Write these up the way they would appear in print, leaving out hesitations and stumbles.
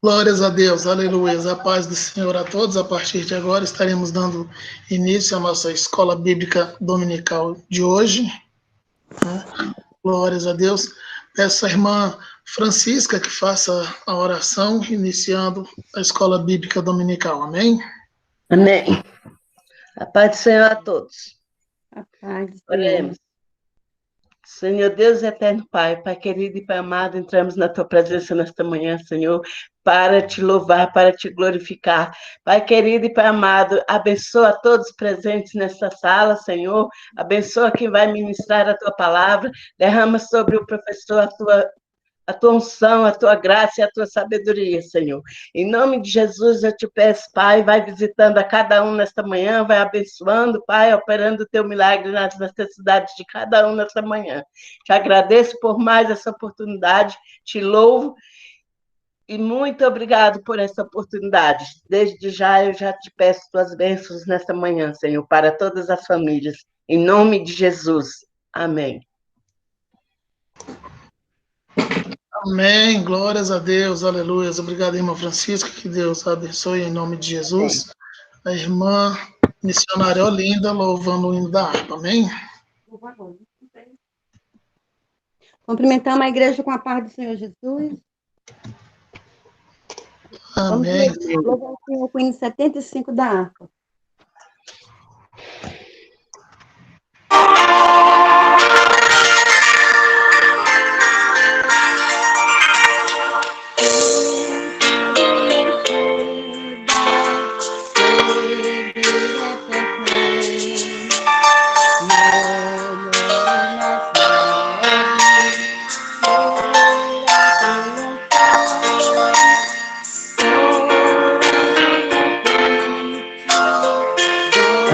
Glórias a Deus, aleluia. A paz do Senhor a todos. A partir de agora estaremos dando início à nossa escola bíblica dominical de hoje. Glórias a Deus. Peço à irmã Francisca que faça a oração, iniciando a escola bíblica dominical. Amém? Amém. A paz do Senhor a todos. A paz do Senhor. Oremos. Senhor Deus eterno Pai, Pai querido e Pai amado, entramos na Tua presença nesta manhã, Senhor, para Te louvar, para Te glorificar. Pai querido e Pai amado, abençoa a todos presentes nesta sala, Senhor, abençoa quem vai ministrar a Tua palavra, derrama sobre o professor a tua unção, a tua graça e a tua sabedoria, Senhor. Em nome de Jesus, eu te peço, Pai, vai visitando a cada um nesta manhã, vai abençoando, Pai, operando o teu milagre nas necessidades de cada um nesta manhã. Te agradeço por mais essa oportunidade, te louvo e muito obrigado por essa oportunidade. Desde já, eu já te peço tuas bênçãos nesta manhã, Senhor, para todas as famílias. Em nome de Jesus. Amém. Amém, glórias a Deus, aleluia. Obrigado, irmã Francisca, que Deus abençoe em nome de Jesus. A irmã missionária Olinda, louvando o hino da harpa, amém? Cumprimentamos a igreja com a paz do Senhor Jesus. Amém. Vamos louvar o Senhor com o hino 75 da harpa.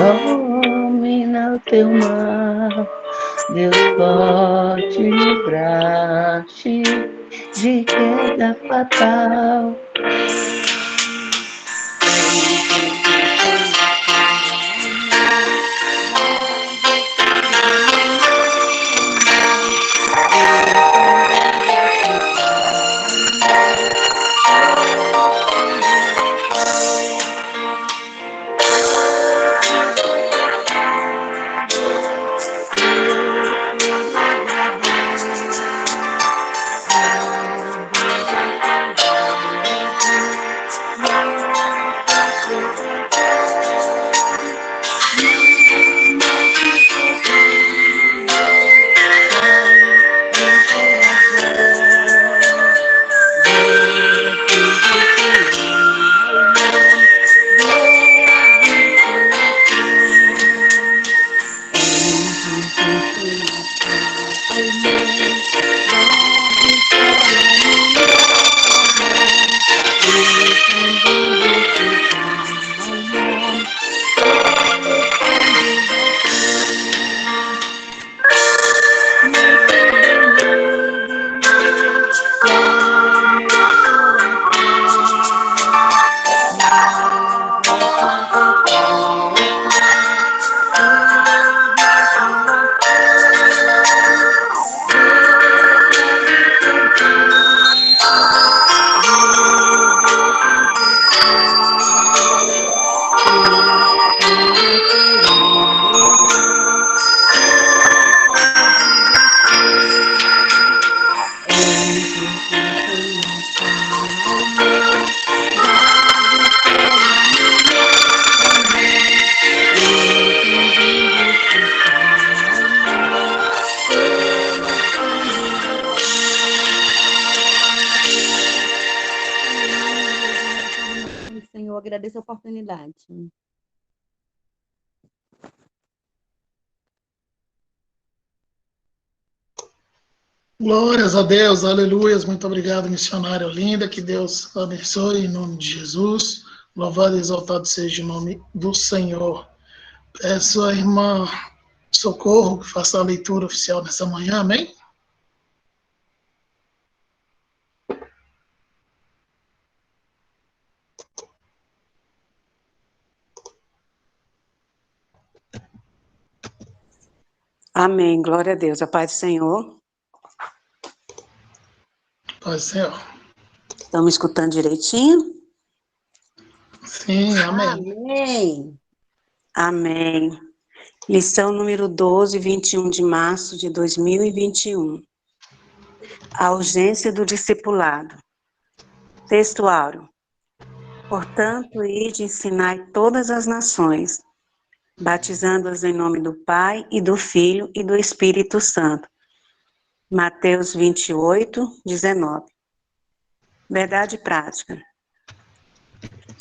Domina o teu mar, Deus pode livrar-te de queda fatal. Senhor, agradeço a oportunidade. Glórias a Deus, aleluias. Muito obrigado, missionária Olinda. Que Deus abençoe em nome de Jesus. Louvado e exaltado seja o nome do Senhor. Peço à irmã Socorro que faça a leitura oficial nessa manhã, amém? Amém, glória a Deus. A paz do Senhor. Paz do Senhor. Estão me escutando direitinho? Sim, amém. Amém. Amém. Lição número 12, 21 de março de 2021. A urgência do discipulado. Textuário. Portanto, ide e ensinai todas as nações, batizando-as em nome do Pai, e do Filho, e do Espírito Santo. Mateus 28, 19. Verdade prática.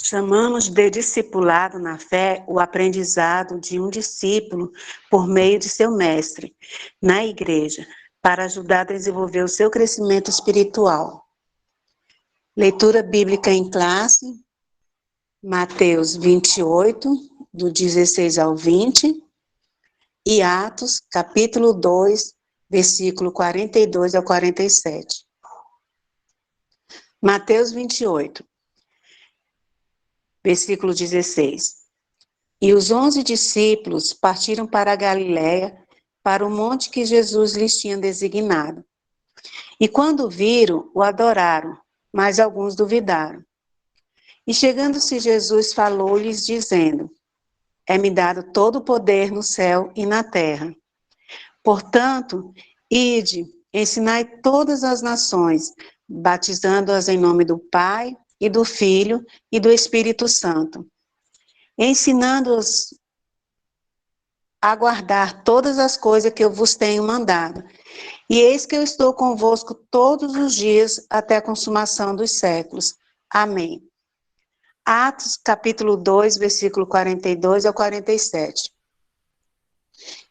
Chamamos de discipulado na fé o aprendizado de um discípulo por meio de seu mestre, na igreja, para ajudar a desenvolver o seu crescimento espiritual. Leitura bíblica em classe, Mateus 28, do 16 ao 20, e Atos, capítulo 2, versículo 42 ao 47. Mateus 28, versículo 16. E os 11 discípulos partiram para a Galiléia, para o monte que Jesus lhes tinha designado. E quando o viram, o adoraram, mas alguns duvidaram. E chegando-se Jesus, falou-lhes, dizendo: É-me dado todo o poder no céu e na terra. Portanto, ide, ensinai todas as nações, batizando-as em nome do Pai, e do Filho, e do Espírito Santo, ensinando-os a guardar todas as coisas que eu vos tenho mandado. E eis que eu estou convosco todos os dias, até a consumação dos séculos. Amém. Atos, capítulo 2, versículo 42 ao 47.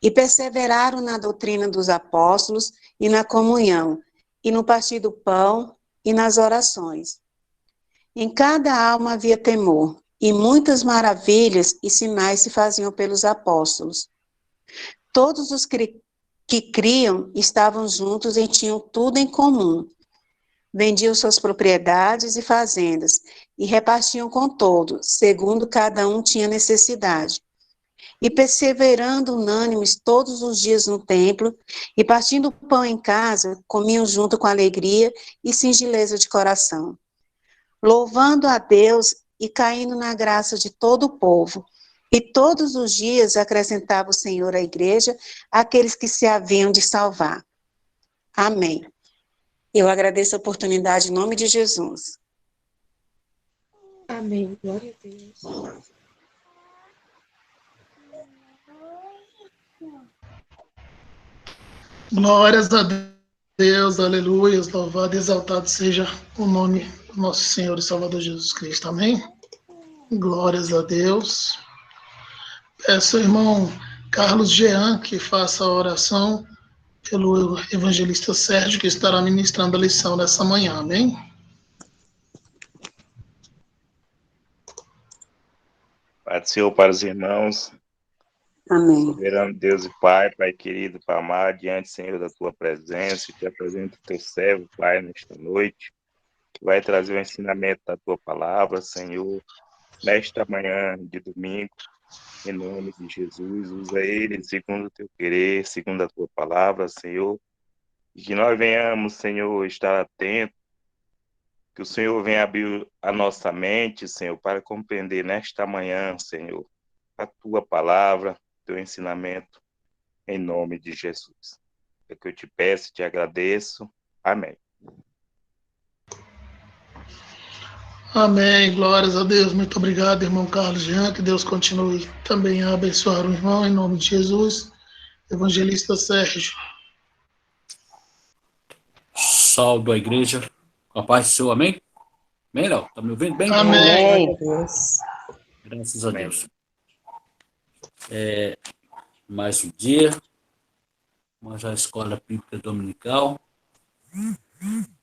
E perseveraram na doutrina dos apóstolos, e na comunhão, e no partir do pão, e nas orações. Em cada alma havia temor, e muitas maravilhas e sinais se faziam pelos apóstolos. Todos os que criam estavam juntos e tinham tudo em comum. Vendiam suas propriedades e fazendas, e repartiam com todos, segundo cada um tinha necessidade. E perseverando unânimes todos os dias no templo, e partindo o pão em casa, comiam junto com alegria e singeleza de coração, louvando a Deus e caindo na graça de todo o povo. E todos os dias acrescentava o Senhor à igreja aqueles que se haviam de salvar. Amém. Eu agradeço a oportunidade em nome de Jesus. Amém. Glória a Deus. Glórias a Deus, aleluia, louvado e exaltado seja o nome do nosso Senhor e Salvador Jesus Cristo, amém? Glórias a Deus. Peço ao irmão Carlos Jean que faça a oração pelo evangelista Sérgio, que estará ministrando a lição nessa manhã, amém? Pai do Senhor para os irmãos, Amém. soberano Deus e Pai, Pai querido, Pai amado, diante, Senhor, da Tua presença, te apresento o Teu servo, Pai, nesta noite, que vai trazer o ensinamento da Tua palavra, Senhor, nesta manhã de domingo, em nome de Jesus, usa ele segundo o Teu querer, segundo a Tua palavra, Senhor, e que nós venhamos, Senhor, estar atentos, que o Senhor venha abrir a nossa mente, Senhor, para compreender nesta manhã, Senhor, a Tua palavra, Teu ensinamento, em nome de Jesus. É que eu te peço e te agradeço. Amém. Amém, glórias a Deus. Muito obrigado, irmão Carlos Jean, que Deus continue também a abençoar o irmão, em nome de Jesus. Evangelista Sérgio. Salve a igreja, com a paz do Senhor, amém? Amém, Léo? Tá me ouvindo bem? Amém. Amém. Deus. Graças a Amém. Deus. Mais um dia, mas a escola bíblica dominical,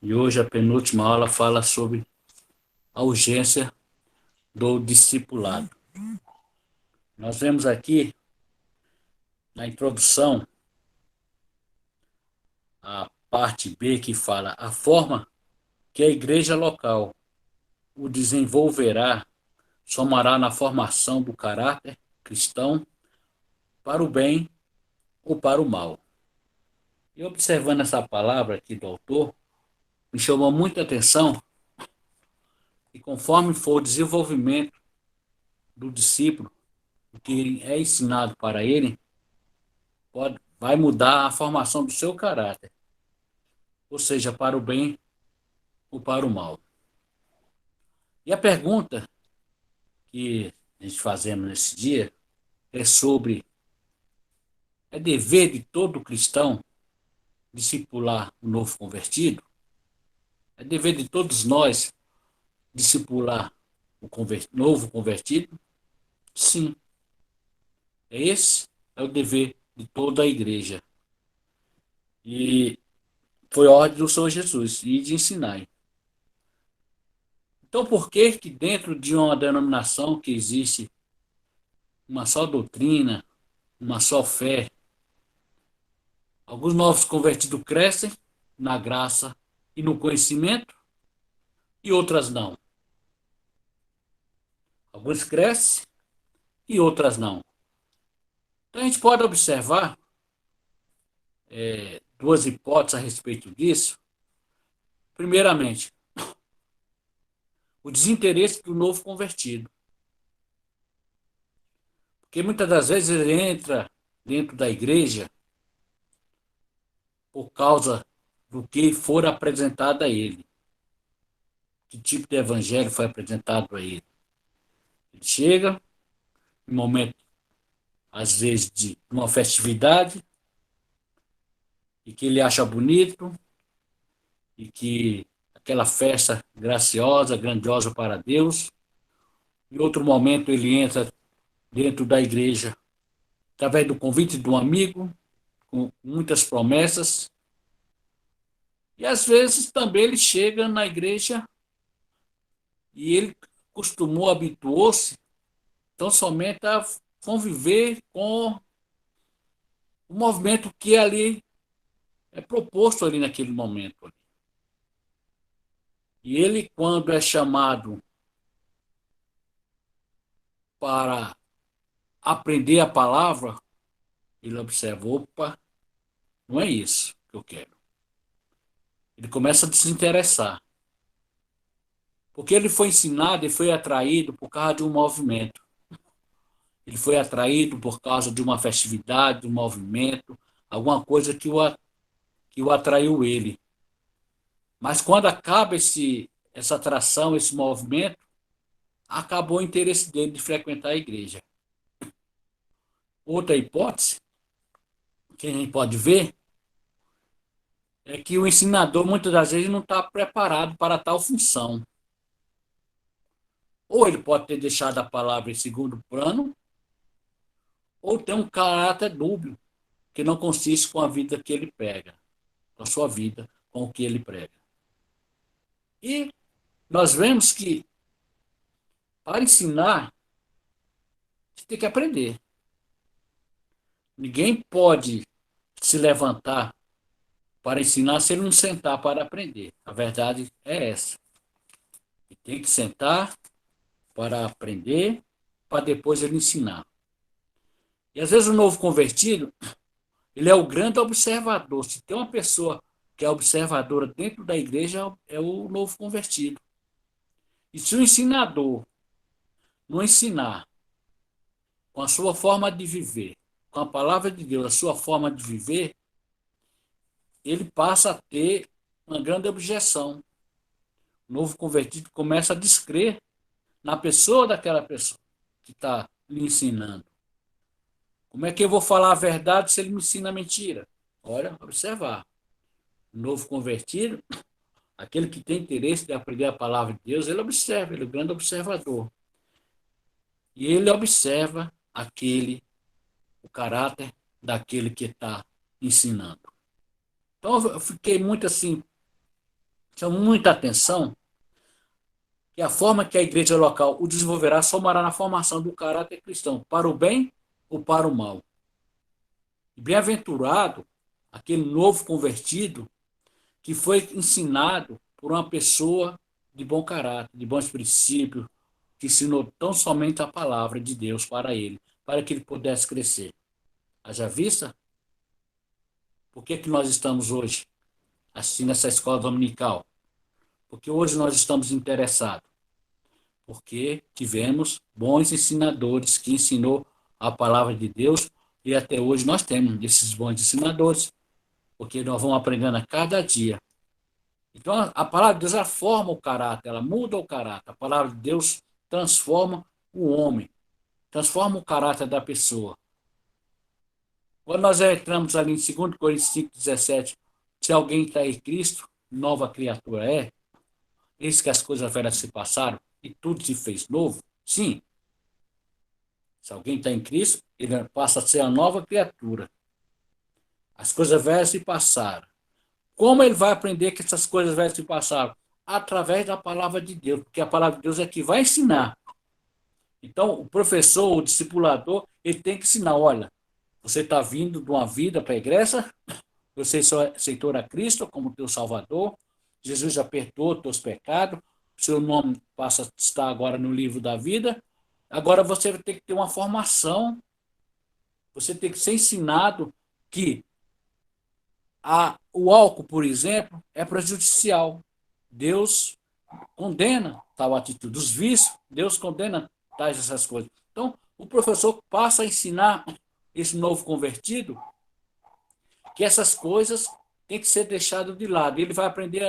e hoje a penúltima aula fala sobre a urgência do discipulado. Nós vemos aqui, na introdução, a parte B que fala a forma que a igreja local o desenvolverá, somará na formação do caráter cristão para o bem ou para o mal. E observando essa palavra aqui do autor, me chamou muita atenção E conforme for o desenvolvimento do discípulo, o que é ensinado para ele, vai mudar a formação do seu caráter, ou seja, para o bem ou para o mal. E a pergunta que a gente fazemos nesse dia é sobre: é dever de todo cristão discipular o novo convertido? É dever de todos nós discipular o novo convertido? Sim. Esse é o dever de toda a igreja. E foi a ordem do Senhor Jesus, e de ensinar. Então, por que que dentro de uma denominação que existe uma só doutrina, uma só fé, alguns novos convertidos crescem na graça e no conhecimento e outras não? Alguns crescem e outras não. Então, a gente pode observar duas hipóteses a respeito disso. Primeiramente, o desinteresse do novo convertido. Porque muitas das vezes ele entra dentro da igreja por causa do que for apresentado a ele. Que tipo de evangelho foi apresentado a ele. Ele chega, em momento, às vezes, de uma festividade, e que ele acha bonito, e que aquela festa graciosa, grandiosa para Deus. Em outro momento ele entra dentro da igreja através do convite de um amigo, com muitas promessas. E às vezes também ele chega na igreja e ele habituou-se tão somente a conviver com o movimento que ali é proposto ali naquele momento. E ele, quando é chamado para aprender a palavra, ele observa: opa, não é isso que eu quero. Ele começa a desinteressar. Porque ele foi ensinado e foi atraído por causa de um movimento. Ele foi atraído por causa de uma festividade, de um movimento, alguma coisa que o atraiu ele. Mas quando acaba essa atração, esse movimento, acabou o interesse dele de frequentar a igreja. Outra hipótese que a gente pode ver é que o ensinador muitas das vezes não está preparado para tal função. Ou ele pode ter deixado a palavra em segundo plano, ou tem um caráter dúbio, que não consiste com a vida que ele prega, com a sua vida, com o que ele prega. E nós vemos que, para ensinar, você tem que aprender. Ninguém pode se levantar para ensinar se ele não sentar para aprender. A verdade é essa. Ele tem que sentar para aprender, para depois ele ensinar. E às vezes o novo convertido, ele é o grande observador. Se tem uma pessoa que é observadora dentro da igreja, é o novo convertido. E se o ensinador não ensinar com a sua forma de viver, com a palavra de Deus, a sua forma de viver, ele passa a ter uma grande objeção. O novo convertido começa a descrer na pessoa daquela pessoa que está lhe ensinando. Como é que eu vou falar a verdade se ele me ensina a mentira? Olha, observar. O novo convertido, aquele que tem interesse de aprender a palavra de Deus, ele observa, ele é o grande observador. E ele observa o caráter daquele que está ensinando. Então eu fiquei muito assim, chamo muita atenção, que a forma que a igreja local o desenvolverá somará na formação do caráter cristão, para o bem ou para o mal. E bem-aventurado aquele novo convertido que foi ensinado por uma pessoa de bom caráter, de bons princípios, que ensinou tão somente a palavra de Deus para ele, para que ele pudesse crescer. Haja vista? Por que nós estamos hoje assistindo essa escola dominical? Porque hoje nós estamos interessados porque tivemos bons ensinadores que ensinou a palavra de Deus e até hoje nós temos esses bons ensinadores, porque nós vamos aprendendo a cada dia. Então, a palavra de Deus, ela forma o caráter, ela muda o caráter. A palavra de Deus transforma o homem, transforma o caráter da pessoa. Quando nós entramos ali em 2 Coríntios 5,17, se alguém está em Cristo, nova criatura é, eis que as coisas velhas se passaram e tudo se fez novo. Sim, se alguém está em Cristo, ele passa a ser a nova criatura. As coisas velhas se passaram. Como ele vai aprender que essas coisas velhas se passaram? Através da palavra de Deus, porque a palavra de Deus é que vai ensinar. Então, o professor, o discipulador, ele tem que ensinar, olha, você está vindo de uma vida pregressa, você só aceitou a Cristo como teu Salvador, Jesus já perdoou teus pecados, seu nome passa a estar agora no livro da vida, agora você vai ter que ter uma formação, você tem que ser ensinado que o álcool, por exemplo, é prejudicial. Deus condena tal atitude. Os vícios, Deus condena tais essas coisas. Então, o professor passa a ensinar esse novo convertido que essas coisas têm que ser deixadas de lado. Ele vai aprender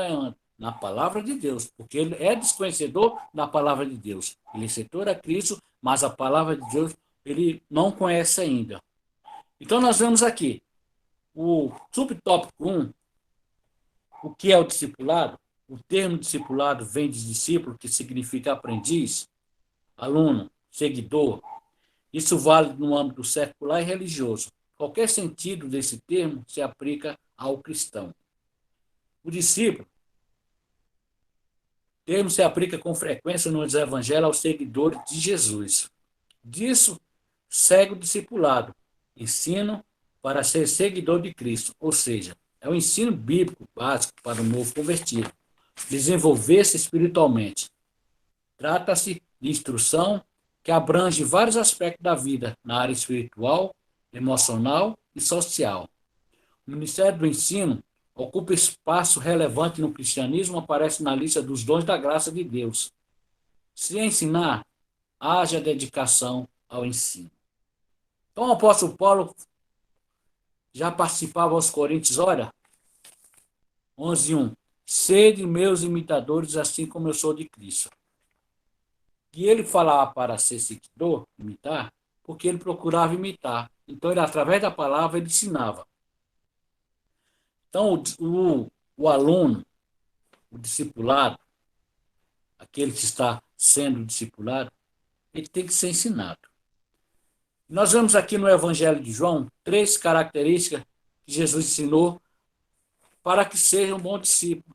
na palavra de Deus, porque ele é desconhecedor da palavra de Deus. Ele aceitou a Cristo, mas a palavra de Deus ele não conhece ainda. Então, nós vemos aqui o subtópico 1, o que é o discipulado. O termo discipulado vem de discípulo, que significa aprendiz, aluno, seguidor. Isso vale no âmbito secular e religioso. Qualquer sentido desse termo se aplica ao cristão. O discípulo, o termo se aplica com frequência nos evangelhos aos seguidores de Jesus. Disso segue o discipulado, ensino para ser seguidor de Cristo, ou seja, é o ensino bíblico básico para o novo convertido, desenvolver-se espiritualmente. Trata-se de instrução que abrange vários aspectos da vida, na área espiritual, emocional e social. O Ministério do Ensino ocupa espaço relevante no cristianismo, aparece na lista dos dons da graça de Deus. Se ensinar, haja dedicação ao ensino. Então, o apóstolo Paulo já participava aos Coríntios, olha, 11:1, sede meus imitadores, assim como eu sou de Cristo. E ele falava para ser seguidor, imitar, porque ele procurava imitar. Então, ele, através da palavra, ele ensinava. Então, o aluno, o discipulado, aquele que está sendo discipulado, ele tem que ser ensinado. Nós vemos aqui no Evangelho de João 3 características que Jesus ensinou para que seja um bom discípulo.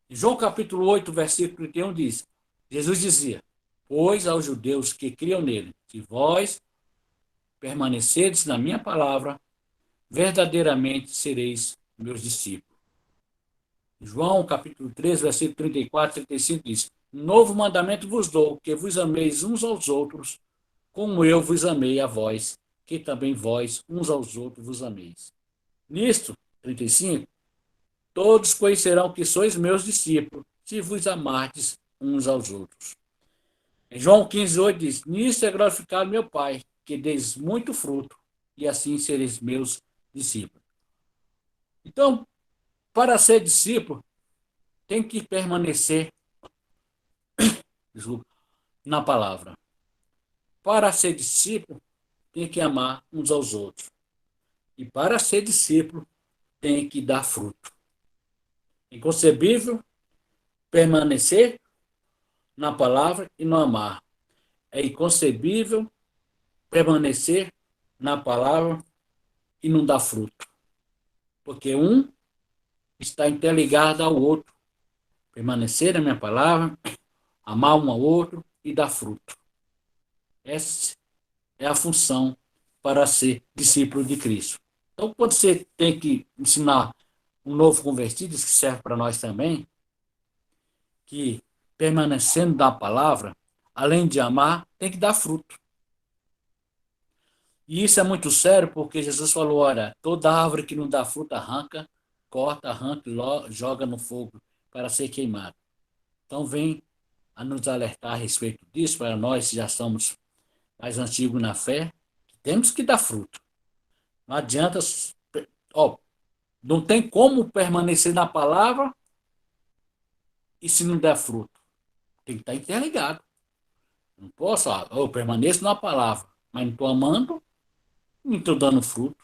Em João capítulo 8, versículo 31 diz, Jesus dizia, pois aos judeus que criam nele, se vós permanecerdes na minha palavra, verdadeiramente sereis meus discípulos. João capítulo 3, versículo 34 e 35 diz, novo mandamento vos dou, que vos ameis uns aos outros, como eu vos amei a vós, que também vós uns aos outros vos ameis. Nisto, 35, todos conhecerão que sois meus discípulos, se vos amardes uns aos outros. Em João 15:8 diz, nisto é glorificado meu Pai, que deis muito fruto, e assim sereis meus discípulos. Então, para ser discípulo, tem que permanecer na palavra. Para ser discípulo, tem que amar uns aos outros. E para ser discípulo, tem que dar fruto. Inconcebível permanecer na palavra e não amar. É inconcebível permanecer na palavra e não dar fruto. Porque um está interligado ao outro. Permanecer na minha palavra, amar um ao outro e dar fruto. Essa é a função para ser discípulo de Cristo. Então, quando você tem que ensinar um novo convertido, isso que serve para nós também, que permanecendo na palavra, além de amar, tem que dar fruto. E isso é muito sério, porque Jesus falou, olha, toda árvore que não dá fruto arranca, corta, arranca e joga no fogo para ser queimado. Então vem a nos alertar a respeito disso, para nós que já somos mais antigos na fé, temos que dar fruto. Não adianta, ó, não tem como permanecer na palavra e se não der fruto. Tem que estar interligado. Não posso, eu permaneço na palavra, mas não estou amando, não estou dando fruto.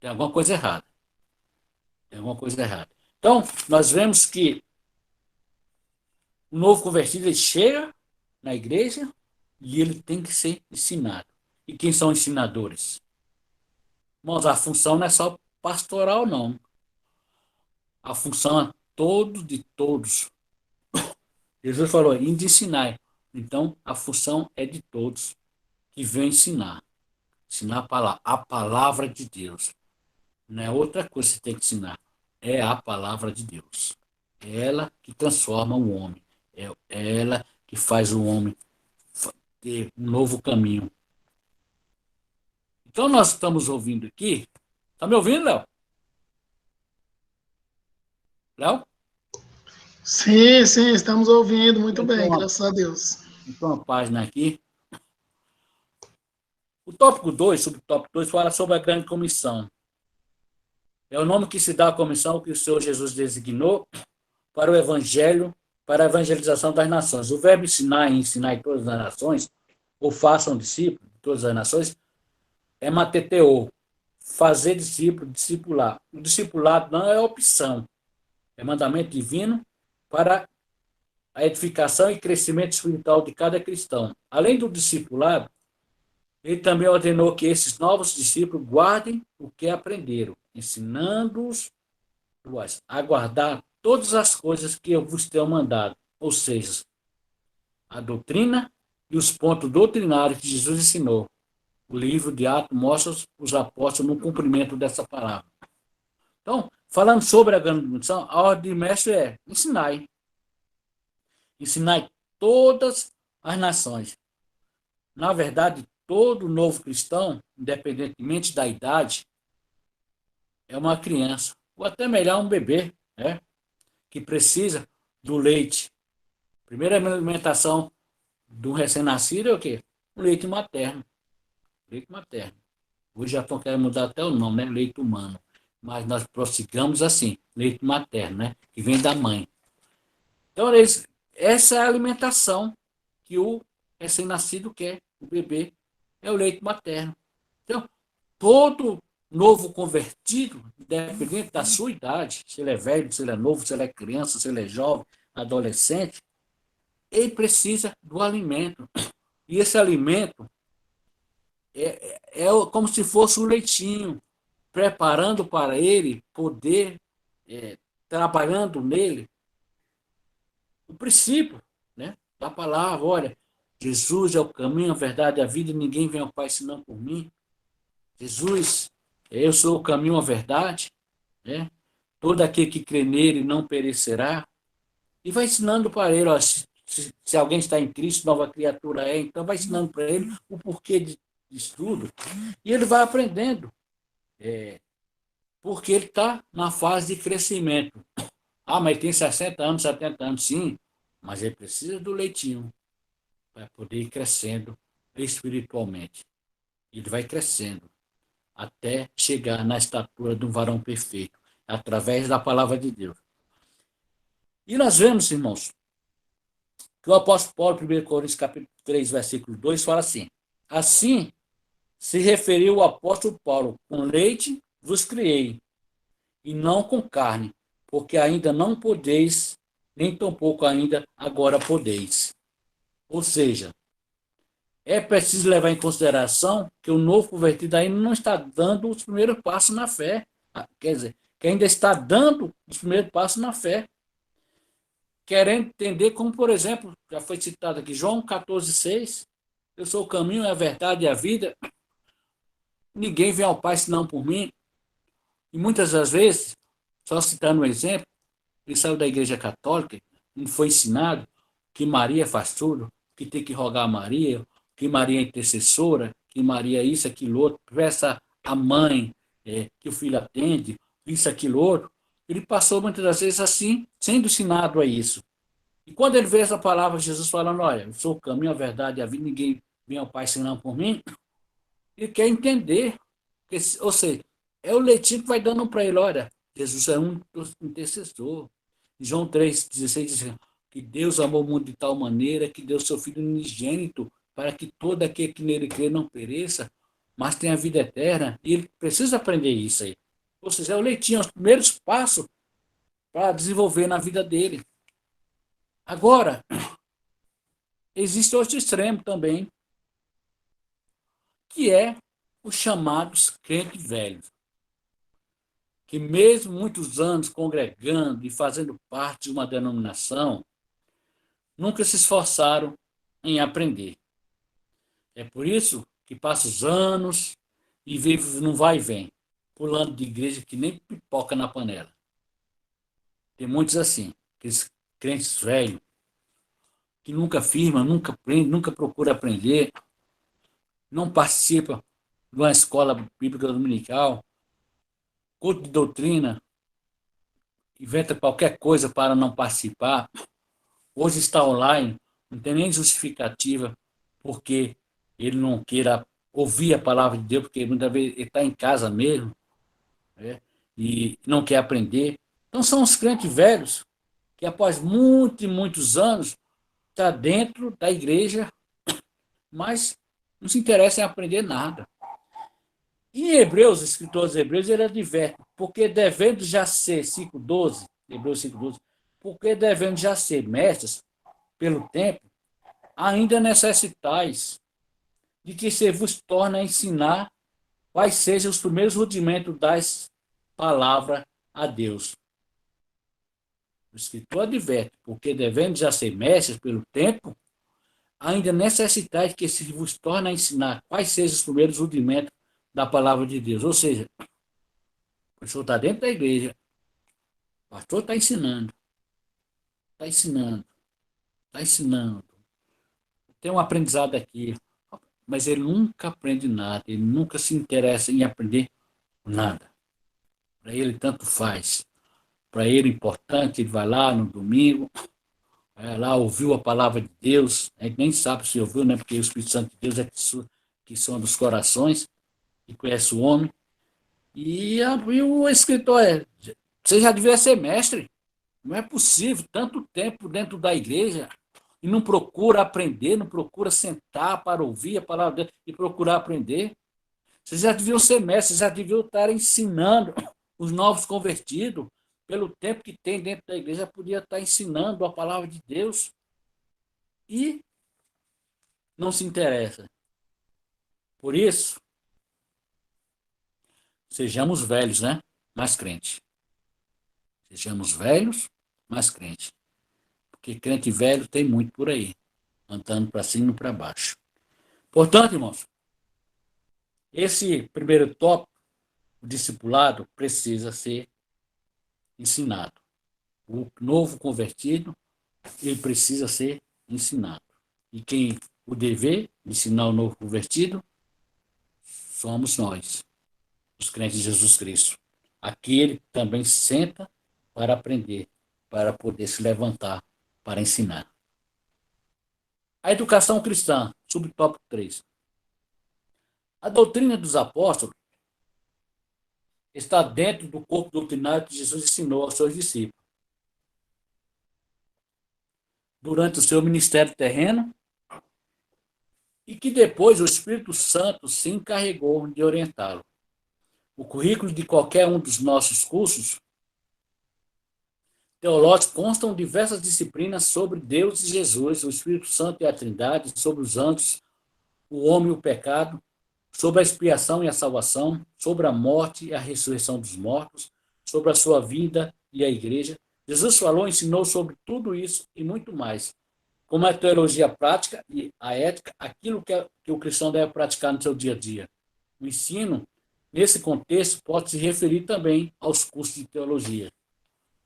Tem alguma coisa errada. Tem alguma coisa errada. Então, nós vemos que o novo convertido ele chega na igreja e ele tem que ser ensinado. E quem são ensinadores? Irmãos, a função não é só pastoral, não. A função é de todos. Jesus falou, indo ensinar. Então, a função é de todos que vem ensinar. Ensinar a palavra de Deus. Não é outra coisa que você tem que ensinar. É a palavra de Deus. É ela que transforma o homem. É ela que faz o homem ter um novo caminho. Então, nós estamos ouvindo aqui. Está me ouvindo, Léo? Léo? Sim, sim, estamos ouvindo muito bem, graças a Deus. Então, uma página aqui. O tópico 2, subtópico 2, fala sobre a grande comissão. É o nome que se dá à comissão que o Senhor Jesus designou para o evangelho, para a evangelização das nações. O verbo ensinar e ensinar em todas as nações, ou façam discípulos de todas as nações, é mateteu, fazer discípulo, discipular. O discipulado não é opção, é mandamento divino para a edificação e crescimento espiritual de cada cristão. Além do discipulado, ele também ordenou que esses novos discípulos guardem o que aprenderam, ensinando-os a guardar todas as coisas que eu vos tenho mandado, ou seja, a doutrina e os pontos doutrinários que Jesus ensinou. O livro de Atos mostra os apóstolos no cumprimento dessa palavra. Então, falando sobre a grande comissão, a ordem de mestre é ensinai. Ensinai todas as nações. Na verdade, todo novo cristão, independentemente da idade, é uma criança, ou até melhor, um bebê, né? Que precisa do leite. Primeira alimentação do recém-nascido é o quê? O leite materno. Leite materno. Hoje já estão querendo mudar até o nome, né? Leite humano. Mas nós prossigamos assim, leite materno, né? Que vem da mãe. Então, essa é a alimentação que o recém-nascido quer, o bebê, é o leite materno. Então, todo novo convertido, independente da sua idade, se ele é velho, se ele é novo, se ele é criança, se ele é jovem, adolescente, ele precisa do alimento. E esse alimento é como se fosse um leitinho, preparando para ele poder, trabalhando nele, o princípio, né, da palavra. Olha, Jesus é o caminho, a verdade e a vida, e ninguém vem ao Pai senão por mim. Jesus, eu sou o caminho, a verdade, né? Todo aquele que crê nele não perecerá. E vai ensinando para ele, ó, se alguém está em Cristo, nova criatura é, então vai ensinando para ele o porquê disso tudo. E ele vai aprendendo, porque ele está na fase de crescimento. Ah, mas tem 60 anos, 70 anos, sim, mas ele precisa do leitinho para poder ir crescendo espiritualmente. Ele vai crescendo até chegar na estatura de um varão perfeito, através da palavra de Deus. E nós vemos, irmãos, que o apóstolo Paulo, 1 Coríntios capítulo 3, versículo 2, fala assim: assim se referiu o apóstolo Paulo, com leite vos criei, e não com carne, porque ainda não podeis, nem tampouco ainda agora podeis. Ou seja, é preciso levar em consideração que o novo convertido ainda não está dando os primeiros passos na fé. Quer dizer, que ainda está dando os primeiros passos na fé. Querendo entender como, por exemplo, já foi citado aqui, João 14,6, eu sou o caminho, a verdade e a vida. Ninguém vem ao Pai senão por mim. E muitas das vezes, só citando um exemplo, ele saiu da igreja católica, e foi ensinado que Maria faz tudo, que tem que rogar a Maria, que Maria é intercessora, que Maria é isso, aquilo outro, peça a mãe que o filho atende, isso, aquilo outro. Ele passou muitas das vezes assim, sendo ensinado a isso. E quando ele vê essa palavra, Jesus falando, olha, eu sou o caminho, a verdade e a vida, ninguém vem ao Pai senão por mim, ele quer entender. Ou seja, é o leitinho que vai dando para ele, olha, Jesus é um intercessor. João 3,16 diz que Deus amou o mundo de tal maneira que deu seu Filho unigênito para que todo aquele que nele crê não pereça, mas tenha vida eterna. E ele precisa aprender isso aí. Ou seja, é o leitinho, os primeiros passos para desenvolver na vida dele. Agora, existe outro extremo também, que é os chamados crentes velhos, que mesmo muitos anos congregando e fazendo parte de uma denominação, nunca se esforçaram em aprender. É por isso que passa os anos e vive num vai e vem, pulando de igreja que nem pipoca na panela. Tem muitos assim, aqueles crentes velhos, que nunca firma, nunca aprende, nunca procura aprender, não participa de uma escola bíblica dominical, culto de doutrina, inventa qualquer coisa para não participar. Hoje está online, não tem nem justificativa porque ele não queira ouvir a palavra de Deus, porque muitas vezes ele está em casa mesmo, né, e não quer aprender. Então são os crentes velhos que após muitos e muitos anos está dentro da igreja, mas não se interessa em aprender nada. Em Hebreus, os escritores hebreus, ele adverte, porque devendo já ser, 5,12, Hebreus 5,12, porque devendo já ser mestres pelo tempo, ainda necessitais de que se vos torne a ensinar quais sejam os primeiros rudimentos das palavras a Deus. O escritor adverte, porque devendo já ser mestres pelo tempo, ainda necessitais de que se vos torne a ensinar quais sejam os primeiros rudimentos da palavra de Deus. Ou seja, o pessoal está dentro da igreja, o pastor está ensinando, está ensinando, está ensinando. Tem um aprendizado aqui, mas ele nunca aprende nada, ele nunca se interessa em aprender nada. Para ele tanto faz. Para ele é importante, ele vai lá no domingo, vai lá, ouviu a palavra de Deus, a gente nem sabe se ouviu, né? Porque o Espírito Santo de Deus é que são dos corações, que conhece o homem. E o escritor você já devia ser mestre. Não é possível tanto tempo dentro da igreja e não procura aprender, não procura sentar para ouvir a palavra de Deus e procurar aprender. Vocês já deviam ser mestres, vocês já deviam estar ensinando os novos convertidos. Pelo tempo que tem dentro da igreja, podia estar ensinando a palavra de Deus e não se interessa. Por isso, sejamos velhos, né? Mas crente. Sejamos velhos, mas crente. Porque crente velho tem muito por aí, andando para cima e para baixo. Portanto, irmãos, esse primeiro tópico, o discipulado, precisa ser ensinado. O novo convertido, ele precisa ser ensinado. E quem o dever ensinar o novo convertido somos nós, os crentes de Jesus Cristo. Aquele que também senta para aprender, para poder se levantar, para ensinar. A educação cristã, subtópico 3. A doutrina dos apóstolos está dentro do corpo doutrinário que Jesus ensinou aos seus discípulos. Durante o seu ministério terreno, e que depois o Espírito Santo se encarregou de orientá-lo. O currículo de qualquer um dos nossos cursos teológicos constam diversas disciplinas sobre Deus e Jesus, o Espírito Santo e a Trindade, sobre os anjos, o homem e o pecado, sobre a expiação e a salvação, sobre a morte e a ressurreição dos mortos, sobre a sua vida e a igreja. Jesus falou e ensinou sobre tudo isso e muito mais, como a teologia prática e a ética, aquilo que o cristão deve praticar no seu dia a dia. O ensino, nesse contexto, pode se referir também aos cursos de teologia.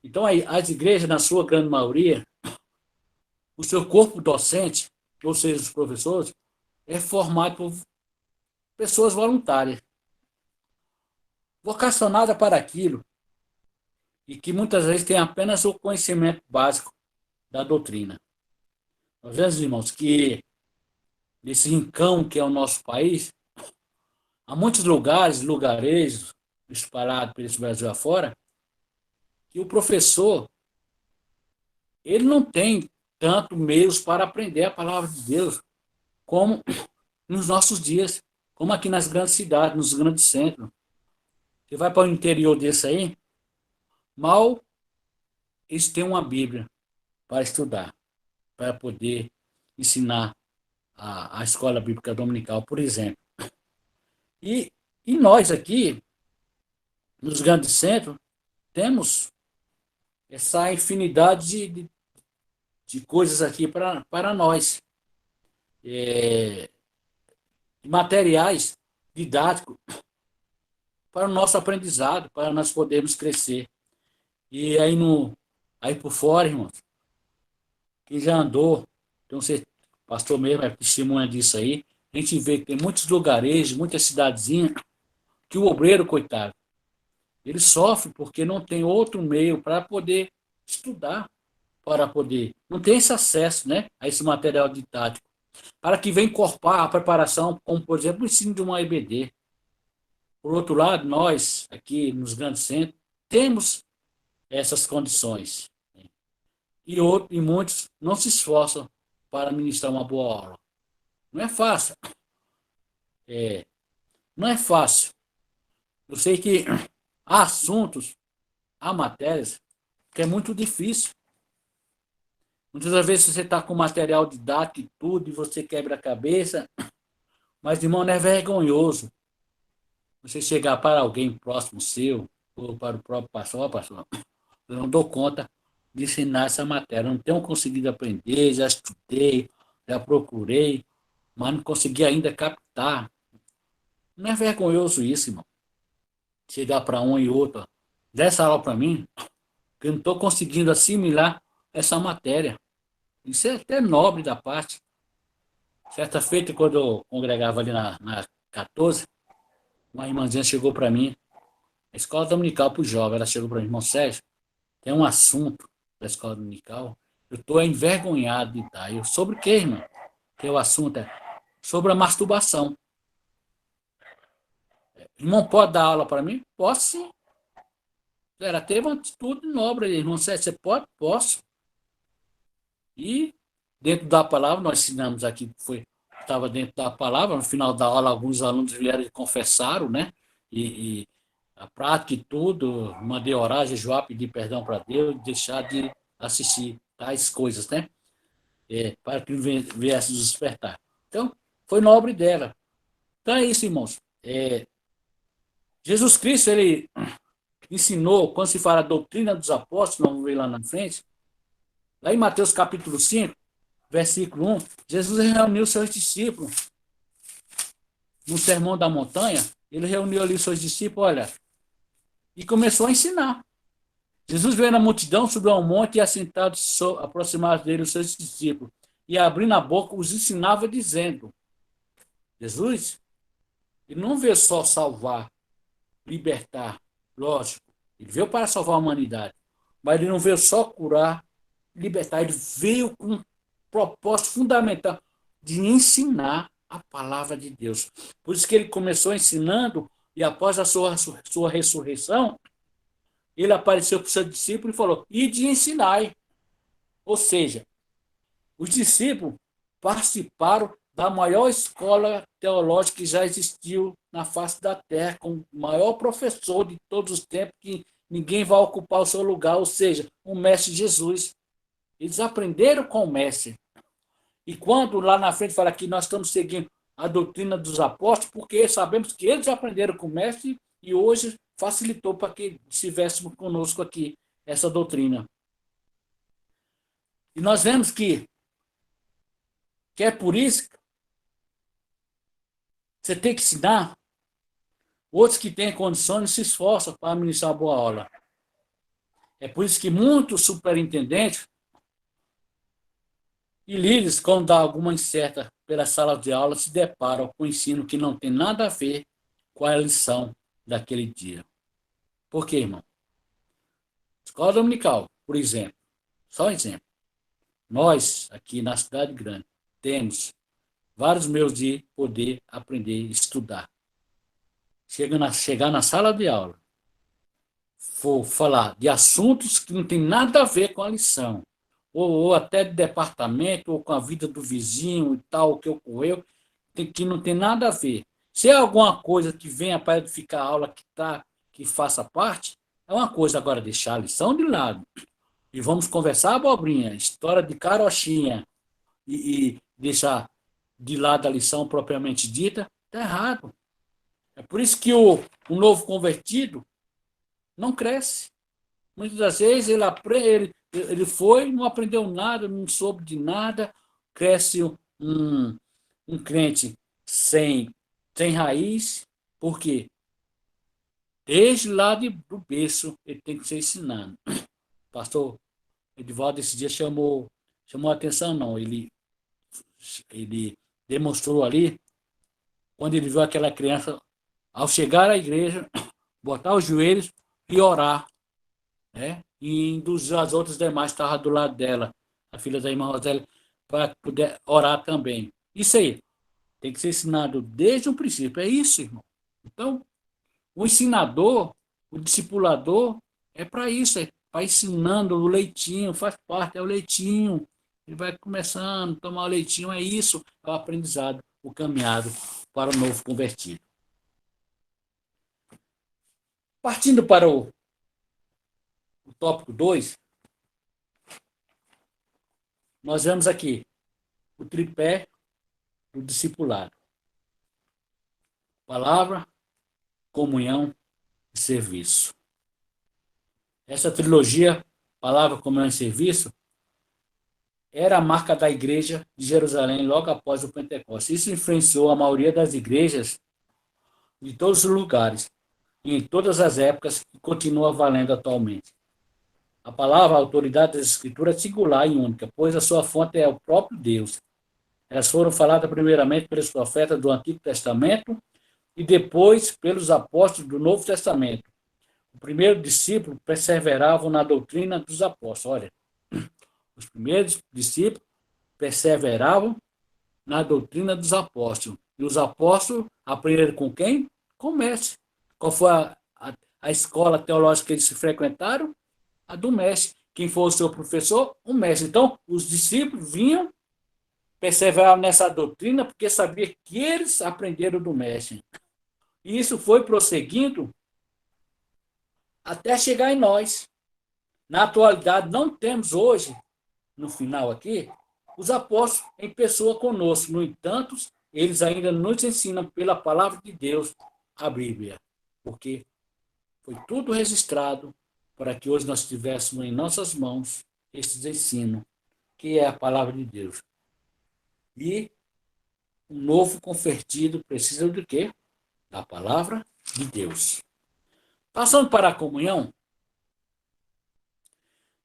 Então, as igrejas, na sua grande maioria, o seu corpo docente, ou seja, os professores, é formado por pessoas voluntárias, vocacionadas para aquilo, e que muitas vezes têm apenas o conhecimento básico da doutrina. Nós vemos, irmãos, que nesse rincão que é o nosso país, há muitos lugarejos espalhados pelo Brasil afora, que o professor, ele não tem tanto meios para aprender a palavra de Deus como nos nossos dias, como aqui nas grandes cidades, nos grandes centros. Você vai para o interior desse aí, mal eles têm uma Bíblia para estudar, para poder ensinar a escola bíblica dominical, por exemplo. E nós aqui, nos grandes centros, temos essa infinidade de coisas aqui para nós. Materiais didáticos para o nosso aprendizado, para nós podermos crescer. E aí por fora, irmãos, quem já andou, então você, pastor mesmo, é testemunha disso aí, a gente vê que tem muitos lugarejos, muitas cidadezinhas, que o obreiro, coitado, ele sofre porque não tem outro meio para poder estudar, para poder, não tem esse acesso, né, a esse material didático, para que venha encorpar a preparação, como, por exemplo, o ensino de uma EBD. Por outro lado, nós, aqui nos grandes centros, temos essas condições. E muitos não se esforçam para ministrar uma boa aula. Não é fácil. Não é fácil. Eu sei que há assuntos, há matérias, que é muito difícil. Muitas das vezes você está com material didático e tudo, e você quebra a cabeça, mas, irmão, não é vergonhoso você chegar para alguém próximo seu, ou para o próprio pastor, pastor, eu não dou conta de ensinar essa matéria, não tenho conseguido aprender, já estudei, já procurei, mas não consegui ainda captar. Não é vergonhoso isso, irmão? Chegar para um e outro, dessa aula para mim, que eu não estou conseguindo assimilar essa matéria. Isso é até nobre da parte. Certa feita, quando eu congregava ali na 14, uma irmãzinha chegou para mim, a escola dominical para os jovens, ela chegou para mim, irmão Sérgio, tem um assunto da escola dominical, eu estou envergonhado de estar. Eu, sobre o quê, irmão? Que o assunto é sobre a masturbação. Irmão, pode dar aula para mim? Posso sim. Ela teve uma atitude nobre, irmão Sérgio, você pode? Posso. E dentro da palavra, nós ensinamos aqui, estava dentro da palavra, no final da aula, alguns alunos vieram e confessaram, né? E a prática e tudo, mandei orar, jejuar, pedir perdão para Deus, deixar de assistir tais coisas, né? Para que viesse despertar. Então, foi nobre dela. Então é isso, irmãos. Jesus Cristo, ele ensinou, quando se fala a doutrina dos apóstolos, vamos ver lá na frente, lá em Mateus capítulo 5, versículo 1, Jesus reuniu seus discípulos no Sermão da Montanha, ele reuniu ali seus discípulos, olha, e começou a ensinar. Jesus veio na multidão, subiu ao monte e assentado, aproximados dele os seus discípulos, e abrindo a boca, os ensinava dizendo, Jesus, ele não veio só salvar, libertar, lógico, ele veio para salvar a humanidade, mas ele não veio só curar, libertar, ele veio com um propósito fundamental de ensinar a palavra de Deus. Por isso que ele começou ensinando, e após a sua ressurreição, ele apareceu para os seus discípulos e falou, ide e ensinai. Ou seja, os discípulos participaram da maior escola teológica que já existiu na face da terra, com o maior professor de todos os tempos, que ninguém vai ocupar o seu lugar, ou seja, o Mestre Jesus. Eles aprenderam com o Mestre. E quando lá na frente fala que nós estamos seguindo a doutrina dos apóstolos, porque sabemos que eles aprenderam com o Mestre e hoje facilitou para que estivéssemos conosco aqui essa doutrina. E nós vemos que é por isso que você tem que ensinar, outros que têm condições se esforçam para ministrar uma boa aula. É por isso que muitos superintendentes e líderes, quando dá alguma incerta pela sala de aula, se deparam com o ensino que não tem nada a ver com a lição daquele dia. Por quê, irmão? Escola dominical, por exemplo. Só um exemplo. Nós, aqui na cidade grande, temos vários meios de poder aprender e estudar. Chegar na sala de aula, for falar de assuntos que não tem nada a ver com a lição, ou até de departamento, ou com a vida do vizinho e tal, o que ocorreu, que não tem nada a ver. Se é alguma coisa que venha para edificar a aula que faça parte, é uma coisa. Agora, deixar a lição de lado. E vamos conversar abobrinha, história de carochinha, e deixar de lado a lição propriamente dita, está errado. É por isso que o novo convertido não cresce. Muitas das vezes ele foi, não aprendeu nada, não soube de nada, cresce um crente sem raiz. Por quê? Desde lá do berço ele tem que ser ensinado. O pastor Edivaldo esse dia chamou a atenção, não. Ele demonstrou ali, quando ele viu aquela criança, ao chegar à igreja, botar os joelhos e orar, né? E induzir as outras demais que estavam do lado dela, a filha da irmã Rosélia, para poder orar também. Isso aí tem que ser ensinado desde o princípio. É isso, irmão. Então, o ensinador, o discipulador, é para isso, é para ensinando o leitinho, faz parte, é o leitinho. Ele vai começando a tomar o leitinho, é isso, é o aprendizado, o caminhado para o novo convertido. Partindo para o tópico 2, nós vemos aqui o tripé do discipulado. Palavra, comunhão e serviço. Essa trilogia, palavra, comunhão e serviço, era a marca da igreja de Jerusalém logo após o Pentecostes. Isso influenciou a maioria das igrejas de todos os lugares e em todas as épocas, e continua valendo atualmente. A palavra, a autoridade das Escrituras é singular e única, pois a sua fonte é o próprio Deus. Elas foram faladas primeiramente pelos profetas do Antigo Testamento e depois pelos apóstolos do Novo Testamento. O primeiro discípulo perseveravam na doutrina dos apóstolos. Olha, os primeiros discípulos perseveravam na doutrina dos apóstolos. E os apóstolos aprenderam com quem? Com o mestre. Qual foi a escola teológica que eles se frequentaram? A do mestre. Quem foi o seu professor? O mestre. Então, os discípulos vinham, perseveravam nessa doutrina, porque sabiam que eles aprenderam do mestre. E isso foi prosseguindo até chegar em nós. Na atualidade, não temos hoje, no final aqui, os apóstolos em pessoa conosco. No entanto, eles ainda nos ensinam pela palavra de Deus, a Bíblia. Porque foi tudo registrado para que hoje nós tivéssemos em nossas mãos esses ensinos, que é a palavra de Deus. E um novo convertido precisa do quê? Da palavra de Deus. Passando para a comunhão,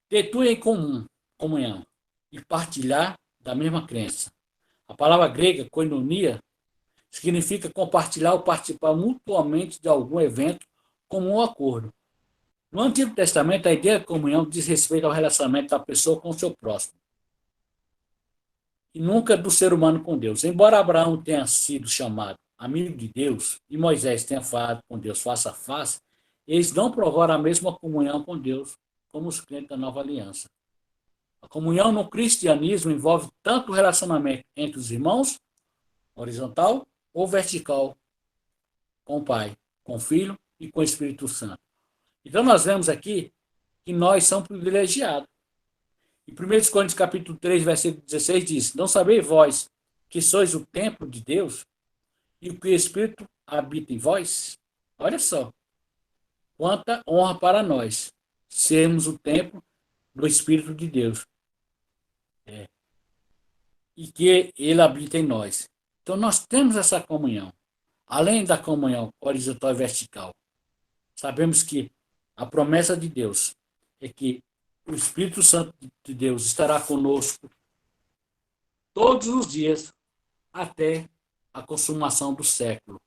ter tudo em comum, comunhão, e partilhar da mesma crença. A palavra grega, koinonia, significa compartilhar ou participar mutuamente de algum evento como um acordo. No Antigo Testamento, a ideia de comunhão diz respeito ao relacionamento da pessoa com o seu próximo, e nunca do ser humano com Deus. Embora Abraão tenha sido chamado amigo de Deus e Moisés tenha falado com Deus face a face, eles não provaram a mesma comunhão com Deus como os crentes da nova aliança. A comunhão no cristianismo envolve tanto o relacionamento entre os irmãos, horizontal ou vertical, com o Pai, com o Filho e com o Espírito Santo. Então nós vemos aqui que nós somos privilegiados. Em 1 Coríntios capítulo 3, versículo 16 diz: não sabeis vós que sois o templo de Deus e que o Espírito habita em vós? Olha só, quanta honra para nós sermos o templo do Espírito de Deus. E que ele habita em nós. Então nós temos essa comunhão. Além da comunhão horizontal e vertical, sabemos que a promessa de Deus é que o Espírito Santo de Deus estará conosco todos os dias até a consumação do século.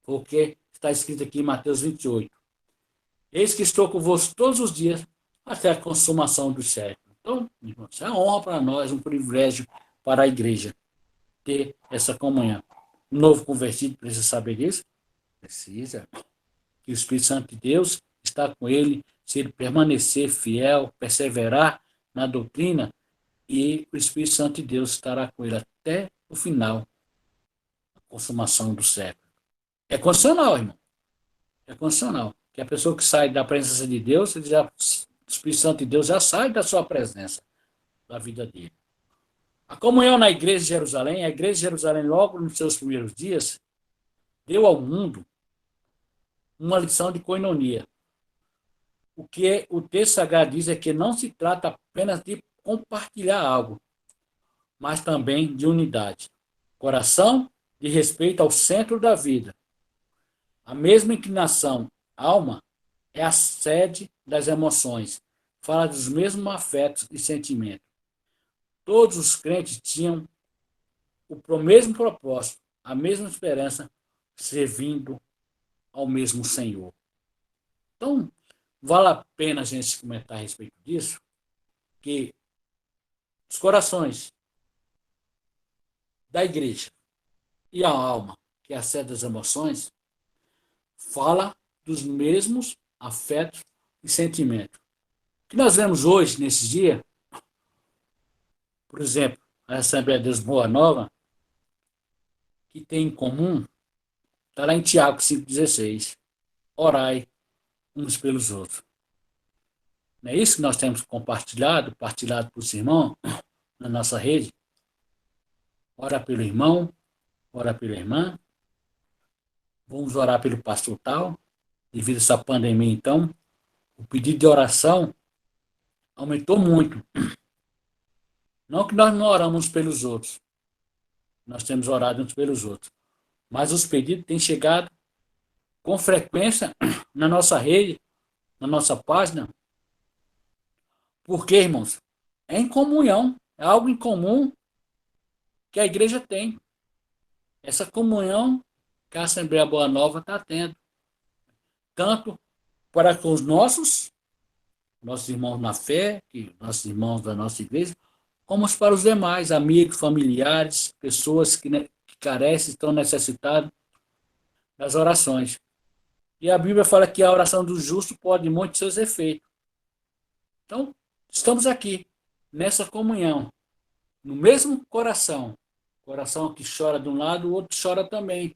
Porque está escrito aqui em Mateus 28. Eis que estou convosco todos os dias até a consumação do século. Então, irmãos, é uma honra para nós, um privilégio para a igreja ter essa comunhão. O novo convertido precisa saber disso? Precisa. Que o Espírito Santo de Deus está com ele, se ele permanecer fiel, perseverar na doutrina, e o Espírito Santo de Deus estará com ele até o final, a consumação do século. É condicional, irmão. É condicional. Que a pessoa que sai da presença de Deus, o Espírito Santo de Deus já sai da sua presença, da vida dele. A comunhão na igreja de Jerusalém, a igreja de Jerusalém, logo nos seus primeiros dias, deu ao mundo uma lição de koinonia. O que o texto sagrado diz é que não se trata apenas de compartilhar algo, mas também de unidade. Coração de respeito ao centro da vida. A mesma inclinação, alma, é a sede das emoções. Fala dos mesmos afetos e sentimentos. Todos os crentes tinham o mesmo propósito, a mesma esperança, servindo ao mesmo Senhor. Então, vale a pena a gente comentar a respeito disso, que os corações da igreja e a alma, que é a sede das emoções, fala dos mesmos afetos e sentimentos. O que nós vemos hoje, nesse dia, por exemplo, a Assembleia de Deus Boa Nova, que tem em comum, está lá em Tiago 5,16, orai uns pelos outros. Não é isso que nós temos compartilhado, partilhado para os irmãos na nossa rede? Ora pelo irmão, ora pela irmã, vamos orar pelo pastor tal. Devido a essa pandemia, então, o pedido de oração aumentou muito. Não que nós não oramos uns pelos outros, nós temos orado uns pelos outros, mas os pedidos têm chegado com frequência na nossa rede, na nossa página. Por quê, irmãos? É em comunhão, é algo em comum que a igreja tem. Essa comunhão que a Assembleia Boa Nova está tendo. Tanto para com os nossos irmãos na fé, nossos irmãos da nossa igreja, como para os demais, amigos, familiares, pessoas que carecem, estão necessitadas das orações. E a Bíblia fala que a oração do justo pode muito seus efeitos. Então, estamos aqui, nessa comunhão, no mesmo coração. Coração que chora de um lado, o outro chora também.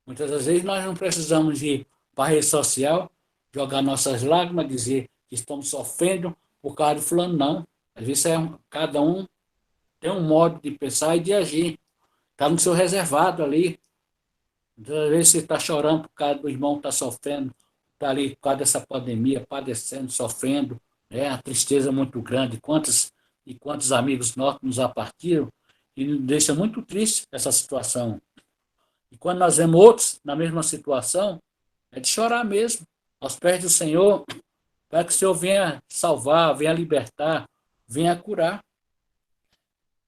Muitas das vezes nós não precisamos ir para a rede social, jogar nossas lágrimas, dizer que estamos sofrendo por causa do fulano, não. Às vezes cada um tem um modo de pensar e de agir. Está no seu reservado ali. Às vezes você está chorando por causa do irmão que está sofrendo, está ali por causa dessa pandemia, padecendo, sofrendo. A tristeza é muito grande. Quantos amigos nossos nos apartiram e nos deixa muito triste essa situação. E quando nós vemos outros na mesma situação, é de chorar mesmo, aos pés do Senhor, para que o Senhor venha salvar, venha libertar, venha curar.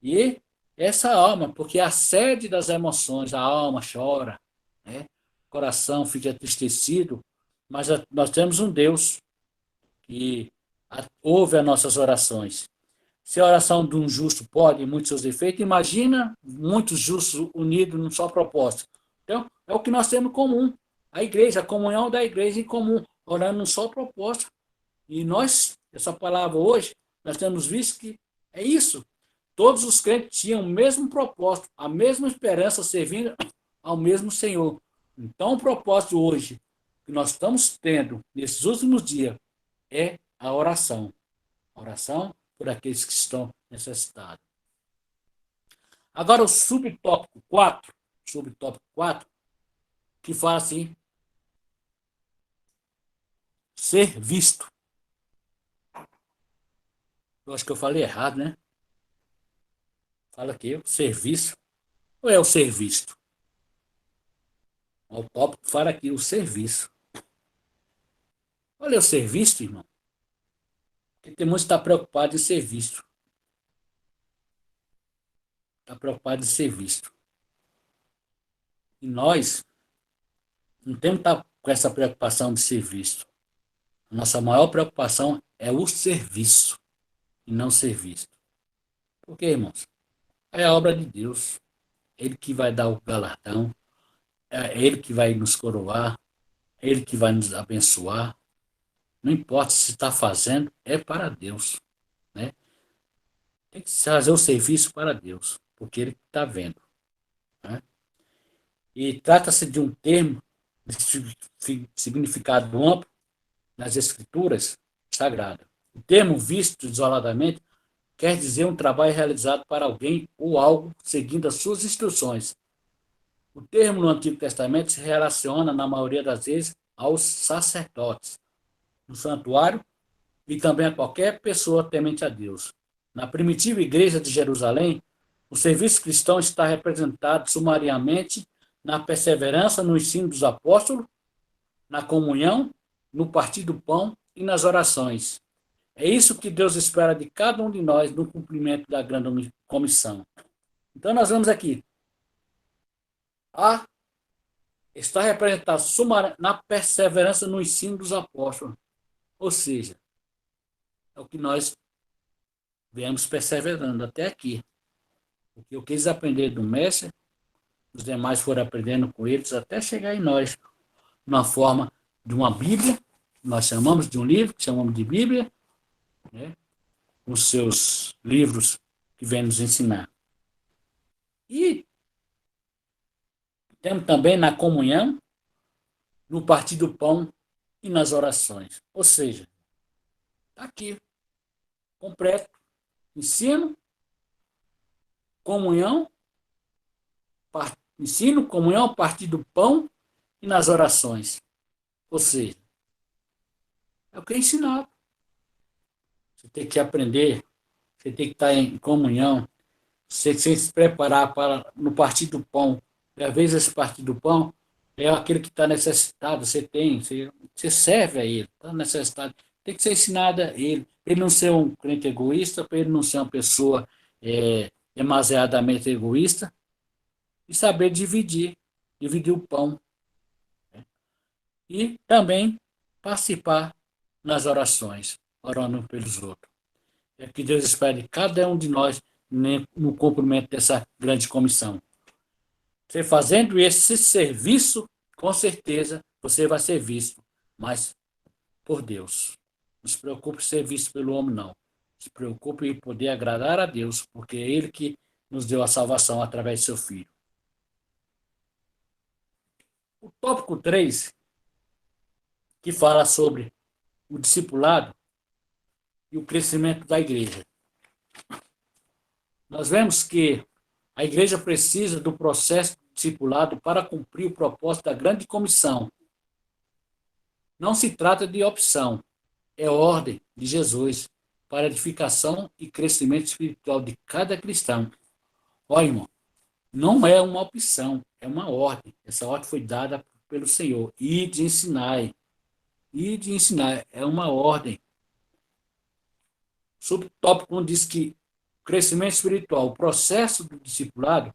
E essa alma, porque a sede das emoções, a alma chora, o coração fica entristecido, mas nós temos um Deus que ouve as nossas orações. Se a oração de um justo pode muitos seus efeitos, imagina muitos justos unidos num só propósito. Então, é o que nós temos em comum. A igreja, a comunhão da igreja em comum, orando num só propósito. E nós, essa palavra hoje, nós temos visto que é isso. Todos os crentes tinham o mesmo propósito, a mesma esperança, servindo ao mesmo Senhor. Então, o propósito hoje que nós estamos tendo nesses últimos dias é a oração. A oração por aqueles que estão necessitados. Agora, o subtópico 4, que fala assim, ser visto. Eu acho que eu falei errado, né? Fala aqui, o serviço. Ou é o ser visto? O tópico fala aqui, o serviço. Olha o ser visto, irmão. Porque tem muitos que estão preocupados em ser visto. Está preocupado em ser visto. E nós não temos que estar com essa preocupação de ser visto. A nossa maior preocupação é o serviço. e não ser visto. Por quê, irmãos? É a obra de Deus. Ele que vai dar o galardão, é Ele que vai nos coroar, é Ele que vai nos abençoar. Não importa se está fazendo, é para Deus, né? Tem que fazer o serviço para Deus, porque Ele está vendo, né? E trata-se de um termo de significado amplo nas Escrituras Sagradas. O termo visto isoladamente quer dizer um trabalho realizado para alguém ou algo seguindo as suas instruções. O termo no Antigo Testamento se relaciona, na maioria das vezes, aos sacerdotes no santuário e também a qualquer pessoa temente a Deus. Na primitiva igreja de Jerusalém, o serviço cristão está representado sumariamente na perseverança no ensino dos apóstolos, na comunhão, no partir do pão e nas orações. É isso que Deus espera de cada um de nós no cumprimento da grande comissão. Então nós vemos aqui, está representado na perseverança no ensino dos apóstolos. Ou seja, é o que nós viemos perseverando até aqui. Porque eu quis aprender do mestre, os demais foram aprendendo com eles até chegar em nós, na forma de uma Bíblia, nós chamamos de um livro, que chamamos de Bíblia, né? Os seus livros que vêm nos ensinar. E temos também na comunhão, no partir do pão e nas orações. Ou seja, está aqui, completo, ensino, comunhão, partir do pão e nas orações. Ou seja, é o que é ensinado. Você tem que aprender, você tem que estar em comunhão, você tem que se preparar para no partir do pão. E às vezes esse partir do pão é aquele que está necessitado, você serve a ele, está necessitado. Tem que ser ensinado a ele. Ele não ser um crente egoísta, para ele não ser uma pessoa demasiadamente egoísta, e saber dividir o pão. Né? E também participar nas orações, orando pelos outros. É que Deus espera de cada um de nós no cumprimento dessa grande comissão. Você fazendo esse serviço, com certeza você vai ser visto, mas por Deus. Não se preocupe em ser visto pelo homem, não. Se preocupe em poder agradar a Deus, porque é Ele que nos deu a salvação através de seu Filho. O tópico 3, que fala sobre o discipulado e o crescimento da igreja. Nós vemos que a igreja precisa do processo de discipulado para cumprir o propósito da grande comissão. Não se trata de opção, é ordem de Jesus para a edificação e crescimento espiritual de cada cristão. Olha, irmão, não é uma opção, é uma ordem. Essa ordem foi dada pelo Senhor. E de ensinar, é uma ordem. Subtópico 1 diz que o crescimento espiritual, o processo do discipulado,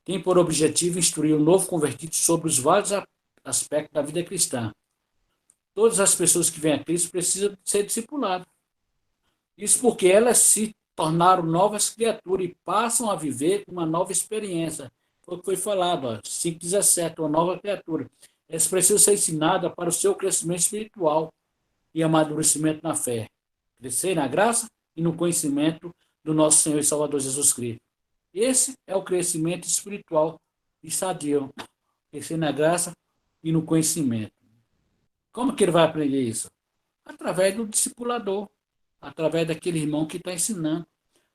tem por objetivo instruir o novo convertido sobre os vários aspectos da vida cristã. Todas as pessoas que vêm a Cristo precisam ser discipuladas. Isso porque elas se tornaram novas criaturas e passam a viver uma nova experiência. Foi o que foi falado, 5,17, uma nova criatura. Elas precisam ser ensinadas para o seu crescimento espiritual e amadurecimento na fé. Crescer na graça e no conhecimento do nosso Senhor e Salvador Jesus Cristo. Esse é o crescimento espiritual e sadio. Crescer na graça e no conhecimento. Como que ele vai aprender isso? Através do discipulador, através daquele irmão que está ensinando,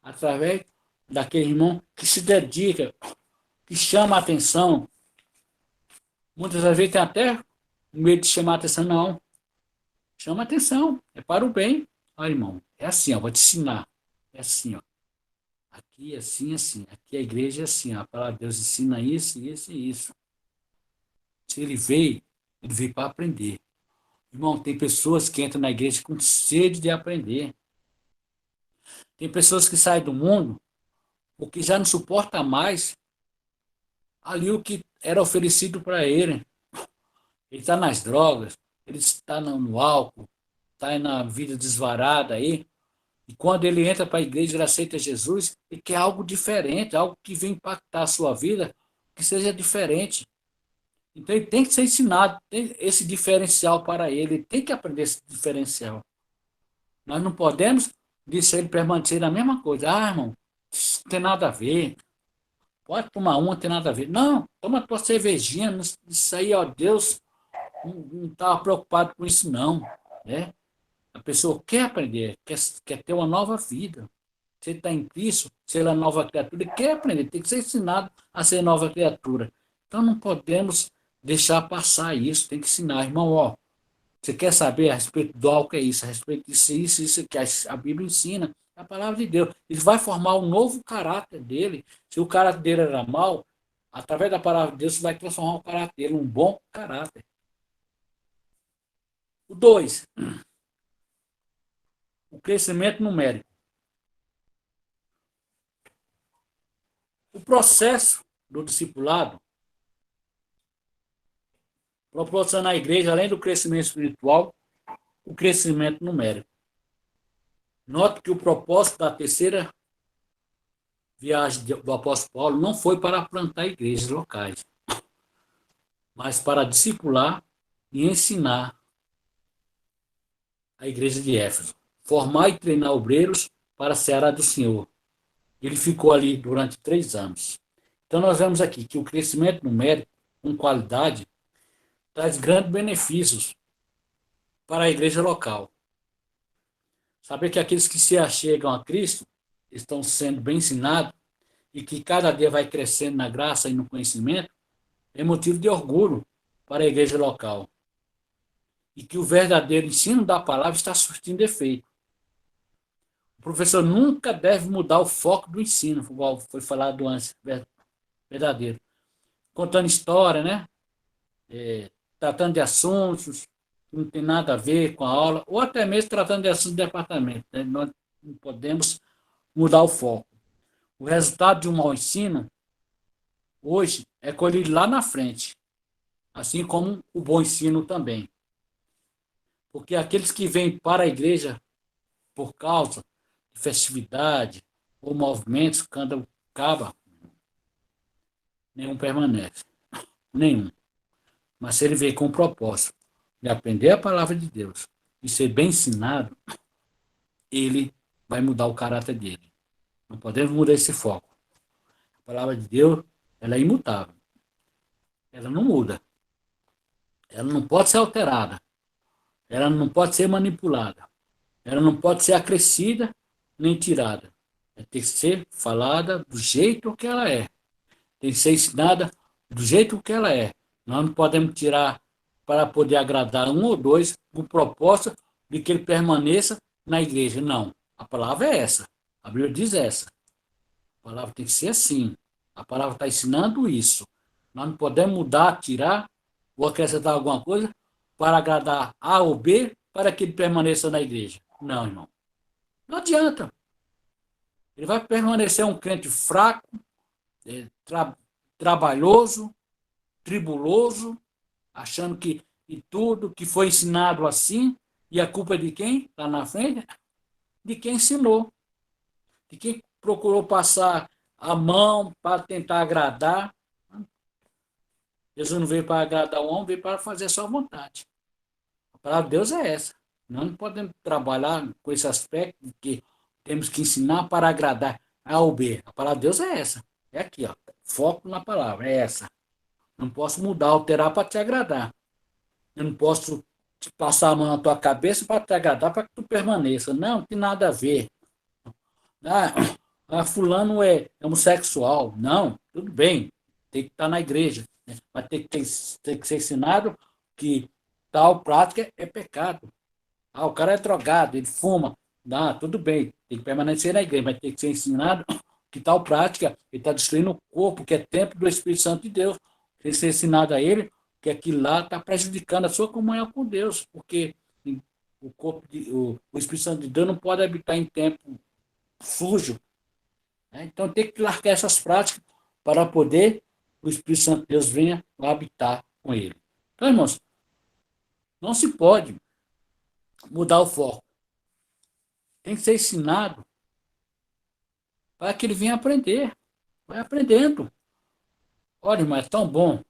através daquele irmão que se dedica, que chama a atenção. Muitas das vezes tem até medo de chamar a atenção, não. Chama a atenção, é para o bem. Olha, irmão, é assim, ó, vou te ensinar. É assim, ó. Aqui é assim, assim. Aqui a igreja é assim, ó. A palavra de Deus ensina isso, isso e isso. Se ele veio para aprender. Irmão, tem pessoas que entram na igreja com sede de aprender. Tem pessoas que saem do mundo porque já não suporta mais ali o que era oferecido para ele. Ele está nas drogas, ele está no álcool, está na vida desvarada aí, E quando ele entra para a igreja, ele aceita Jesus, ele quer algo diferente, algo que venha impactar a sua vida, que seja diferente. Então ele tem que ser ensinado, tem esse diferencial para ele tem que aprender esse diferencial. Nós não podemos deixar ele permanecer na mesma coisa. Ah, irmão, isso não tem nada a ver. Pode tomar uma, não tem nada a ver. Não, toma tua cervejinha, isso aí, ó, Deus não estava preocupado com isso, não. Né? A pessoa quer aprender, quer ter uma nova vida. Se ele está em Cristo, se ele é nova criatura, ele quer aprender, tem que ser ensinado a ser nova criatura. Então não podemos deixar passar isso, tem que ensinar. Irmão, ó, você quer saber a respeito do álcool, é isso, a respeito disso, isso que a Bíblia ensina, é a palavra de Deus. Ele vai formar um novo caráter dele. Se o caráter dele era mau, através da palavra de Deus, você vai transformar o caráter dele em um bom caráter. O 2, o crescimento numérico. O processo do discipulado proporciona à igreja, além do crescimento espiritual, o crescimento numérico. Note que o propósito da terceira viagem do apóstolo Paulo não foi para plantar igrejas locais, mas para discipular e ensinar a igreja de Éfeso, formar e treinar obreiros para a seara do Senhor. Ele ficou ali durante 3 anos. Então nós vemos aqui que o crescimento numérico, com qualidade, traz grandes benefícios para a igreja local. Saber que aqueles que se achegam a Cristo estão sendo bem ensinados e que cada dia vai crescendo na graça e no conhecimento é motivo de orgulho para a igreja local. E que o verdadeiro ensino da palavra está surtindo efeito. O professor nunca deve mudar o foco do ensino, igual foi falado antes, verdadeiro. Contando história, né? Tratando de assuntos que não tem nada a ver com a aula, ou até mesmo tratando de assuntos de departamento. Né? Nós não podemos mudar o foco. O resultado de um mau ensino, hoje, é colhido lá na frente, assim como o bom ensino também. Porque aqueles que vêm para a igreja por causa de festividade ou movimentos, quando acaba, nenhum permanece. Nenhum. Mas se ele vem com o propósito de aprender a palavra de Deus e ser bem ensinado, ele vai mudar o caráter dele. Não podemos mudar esse foco. A palavra de Deus, ela é imutável. Ela não muda. Ela não pode ser alterada. Ela não pode ser manipulada. Ela não pode ser acrescida nem tirada. Ela tem que ser falada do jeito que ela é. Tem que ser ensinada do jeito que ela é. Nós não podemos tirar para poder agradar um ou dois com o propósito de que ele permaneça na igreja. Não. A palavra é essa. A Bíblia diz essa. A palavra tem que ser assim. A palavra está ensinando isso. Nós não podemos mudar, tirar ou acrescentar alguma coisa para agradar A ou B para que ele permaneça na igreja. Não, irmão. Não adianta. Ele vai permanecer um crente fraco, trabalhoso, tribuloso, achando que e tudo que foi ensinado assim, e a culpa é de quem? Lá na frente? De quem ensinou. De quem procurou passar a mão para tentar agradar. Jesus não veio para agradar o homem, veio para fazer a sua vontade. A palavra de Deus é essa. Nós não podemos trabalhar com esse aspecto de que temos que ensinar para agradar A ou B. A palavra de Deus é essa. É aqui, ó. Foco na palavra, é essa. Não posso mudar, alterar para te agradar. Eu não posso te passar a mão na tua cabeça para te agradar, para que tu permaneça. Não tem nada a ver. Fulano é homossexual. Não, tudo bem. Tem que estar na igreja. Né? Mas tem que ser ensinado que tal prática é pecado. O cara é drogado, ele fuma. Tudo bem. Tem que permanecer na igreja, mas tem que ser ensinado que tal prática ele está destruindo o corpo, que é templo do Espírito Santo de Deus. Tem que ser ensinado a ele que aquilo lá está prejudicando a sua comunhão com Deus, porque o Espírito Santo de Deus não pode habitar em templo sujo. Né? Então tem que largar essas práticas para poder o Espírito Santo de Deus venha habitar com ele. Então, irmãos, não se pode mudar o foco. tem que ser ensinado para que ele venha aprender. Vai aprendendo. Olha, mas é tão bom.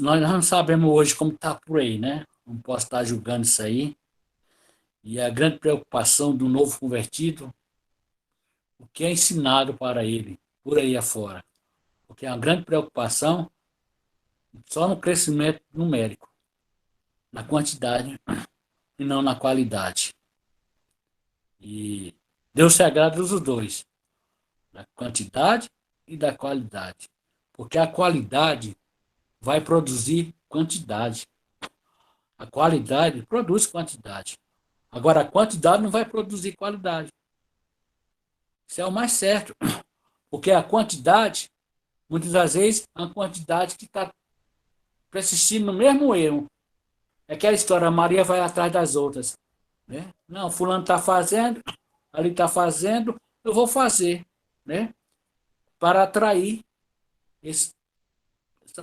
Nós não sabemos hoje como está por aí, né? Não posso estar julgando isso aí. E a grande preocupação do novo convertido, o que é ensinado para ele, por aí afora. Porque é uma grande preocupação só no crescimento numérico, na quantidade e não na qualidade. E Deus se agrada dos dois, da quantidade e da qualidade. Porque a qualidade vai produzir quantidade. A qualidade produz quantidade. Agora, a quantidade não vai produzir qualidade. Isso é o mais certo. Porque a quantidade, muitas das vezes, é uma quantidade que está persistindo no mesmo erro. É aquela história, a Maria vai atrás das outras. Né? Não, fulano está fazendo, ali está fazendo, eu vou fazer. Né? Para atrair essa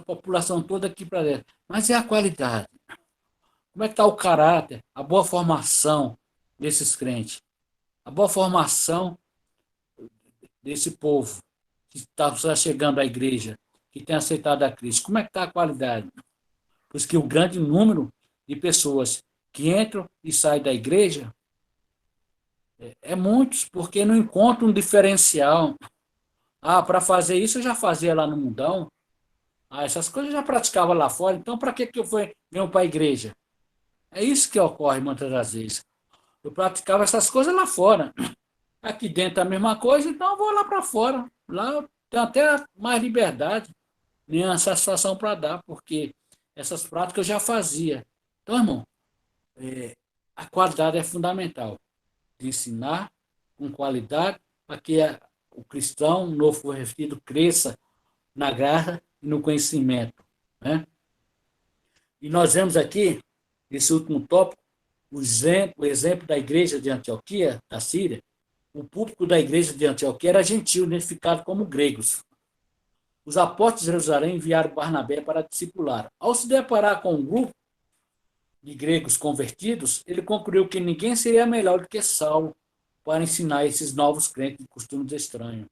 população toda aqui para dentro. Mas é a qualidade. Como é que está o caráter, a boa formação desses crentes? A boa formação desse povo que está chegando à igreja, que tem aceitado a Cristo. Como é que está a qualidade? Pois que o grande número de pessoas que entram e saem da igreja é muitos, porque não encontram um diferencial. Para fazer isso eu já fazia lá no mundão. Essas coisas eu já praticava lá fora, então para que eu venho para a igreja? É isso que ocorre muitas das vezes. Eu praticava essas coisas lá fora. Aqui dentro é a mesma coisa, então eu vou lá para fora. Lá eu tenho até mais liberdade, nem satisfação para dar, porque essas práticas eu já fazia. Então, irmão, a qualidade é fundamental. De ensinar com qualidade para que o cristão, o novo convertido, cresça na graça e no conhecimento. Né? E nós vemos aqui, nesse último tópico, o exemplo da igreja de Antioquia, da Síria. O público da igreja de Antioquia era gentil, identificado como gregos. Os apóstolos de Jerusalém enviaram Barnabé para discipular. Ao se deparar com um grupo de gregos convertidos, ele concluiu que ninguém seria melhor do que Saulo para ensinar esses novos crentes de costumes estranhos.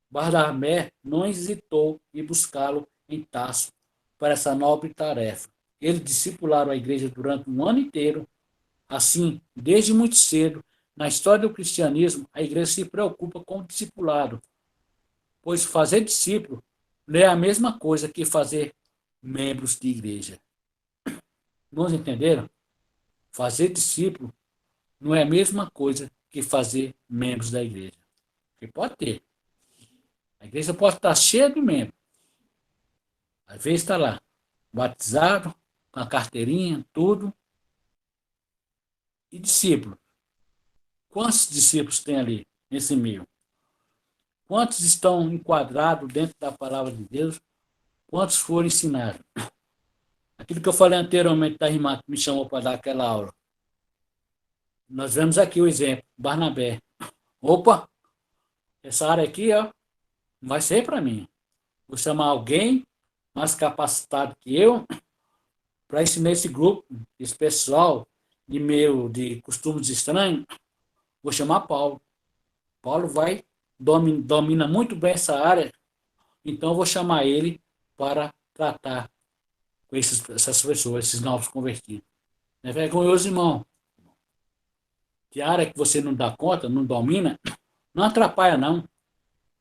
Barnabé não hesitou em buscá-lo em Tarso para essa nobre tarefa. Eles discipularam a igreja durante um ano inteiro. Assim, desde muito cedo, na história do cristianismo, a igreja se preocupa com o discipulado, pois fazer discípulo não é a mesma coisa que fazer membros de igreja. Vamos entenderam? Fazer discípulo não é a mesma coisa que fazer membros da igreja. Porque pode ter. A igreja pode estar cheia de membros. Às vezes está lá, batizado, com a carteirinha, tudo. E discípulo. Quantos discípulos tem ali, nesse meio? Quantos estão enquadrados dentro da palavra de Deus? Quantos foram ensinados? Aquilo que eu falei anteriormente da irmã que me chamou para dar aquela aula. Nós vemos aqui o exemplo, Barnabé. Opa, essa área aqui, ó, não vai ser para mim. Vou chamar alguém mais capacitado que eu para ensinar esse grupo, esse pessoal de meio de costumes estranhos. Vou chamar Paulo. Paulo domina muito bem essa área, então eu vou chamar ele para tratar com essas pessoas, esses novos convertidos. É vergonhoso, irmão. Que área que você não dá conta, não domina, não atrapalha, não.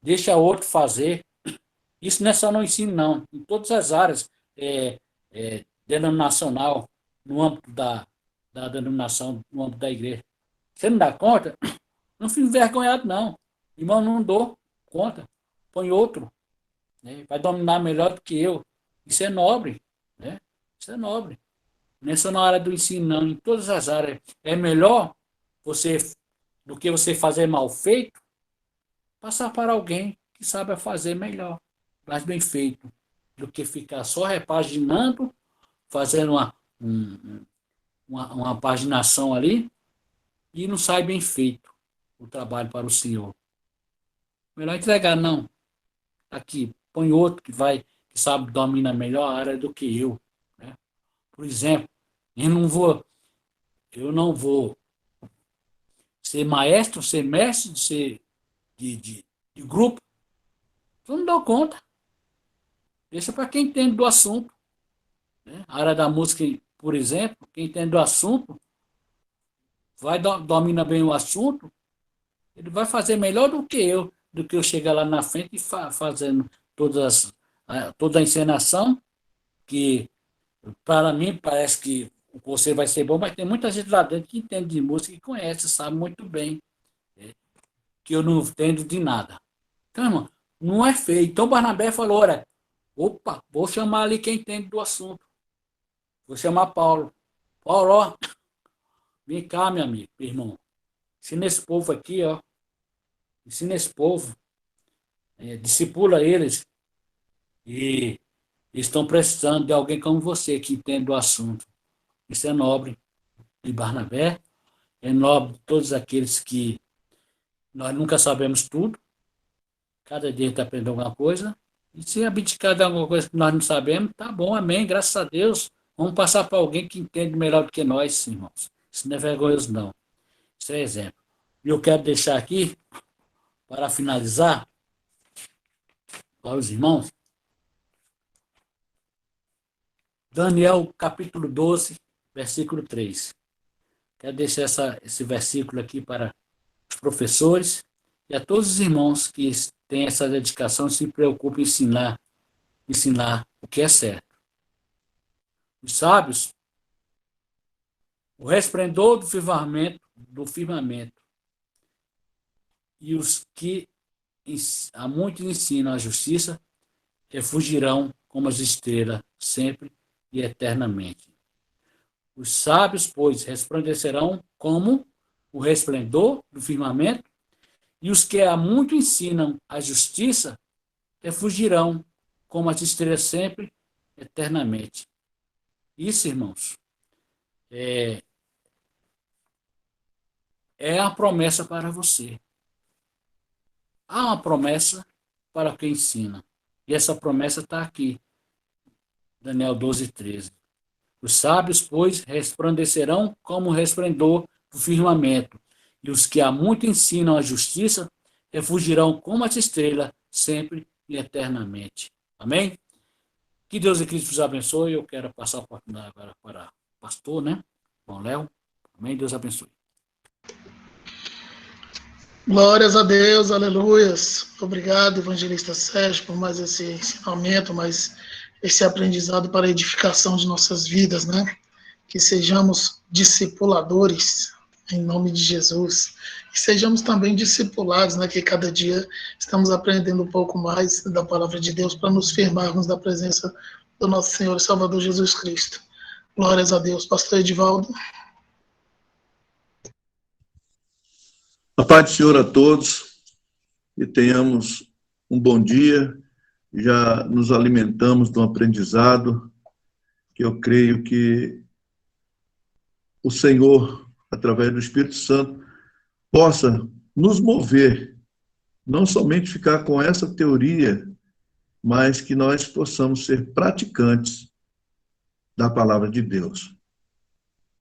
Deixa outro fazer. Isso não é só no ensino, não. Em todas as áreas denominacional, no âmbito da denominação, no âmbito da igreja. Você não dá conta? Não fique envergonhado, não. Irmão, não dou conta. Põe outro. Né? Vai dominar melhor do que eu. Isso é nobre. Né? Isso é nobre. Não é só na área do ensino, não. Em todas as áreas. É melhor do que você fazer mal feito, passar para alguém que saiba fazer melhor, mais bem feito, do que ficar só repaginando, fazendo uma paginação ali e não sai bem feito o trabalho para o Senhor. Melhor entregar, não. Aqui, põe outro que sabe, domina melhor a área do que eu. Né? Por exemplo, eu não vou Eu não vou ser maestro, ser mestre, ser de grupo. Eu não dou conta. Deixa para quem entende do assunto. Né? A área da música, por exemplo, quem entende do assunto, domina bem o assunto, ele vai fazer melhor do que eu chegar lá na frente e fazendo toda a encenação, que para mim parece que o conselho vai ser bom, mas tem muita gente lá dentro que entende de música e conhece, sabe muito bem, que eu não entendo de nada. Então, irmão, não é feio. Então, Barnabé falou, olha, opa, vou chamar ali quem entende do assunto. Vou chamar Paulo. Paulo, ó, vem cá, meu amigo, meu irmão. Ensina esse povo aqui, ó. Ensina esse povo. Discipula eles. E eles estão precisando de alguém como você, que entende do assunto. Isso é nobre de Barnabé. É nobre de todos aqueles que nós nunca sabemos tudo. Cada dia está aprendendo alguma coisa. E se abdicar de alguma coisa que nós não sabemos, tá bom, amém, graças a Deus. Vamos passar para alguém que entende melhor do que nós, irmãos. Isso não é vergonhoso, não. Isso é exemplo. E eu quero deixar aqui, para finalizar, para os irmãos, Daniel, capítulo 12, versículo 3. Quero deixar esse versículo aqui para os professores e a todos os irmãos que têm essa dedicação e se preocupam em ensinar o que é certo. Os sábios, o resplendor do firmamento e os que a muitos ensinam a justiça refugirão como as estrelas sempre e eternamente. Os sábios, pois, resplandecerão como o resplendor do firmamento, e os que a muito ensinam a justiça refugirão como as estrelas sempre, eternamente. Isso, irmãos, é a promessa para você. Há uma promessa para quem ensina. E essa promessa está aqui. Daniel 12, 13. Os sábios, pois, resplandecerão como o resplendor do firmamento, e os que há muito ensinam a justiça refugirão como as estrelas, sempre e eternamente. Amém? Que Deus e Cristo vos abençoe. Eu quero passar a oportunidade agora para o pastor, né? Bom, Léo. Amém? Deus abençoe. Glórias a Deus, aleluias. Obrigado, evangelista Sérgio, por mais esse ensinamento, mais esse aprendizado para a edificação de nossas vidas, né? Que sejamos discipuladores, em nome de Jesus. E sejamos também discipulados, né? Que cada dia estamos aprendendo um pouco mais da palavra de Deus para nos firmarmos da presença do nosso Senhor e Salvador Jesus Cristo. Glórias a Deus. Pastor Edivaldo. A paz do Senhor a todos, e tenhamos um bom dia. Já nos alimentamos de um aprendizado que eu creio que o Senhor, através do Espírito Santo, possa nos mover, não somente ficar com essa teoria, mas que nós possamos ser praticantes da palavra de Deus.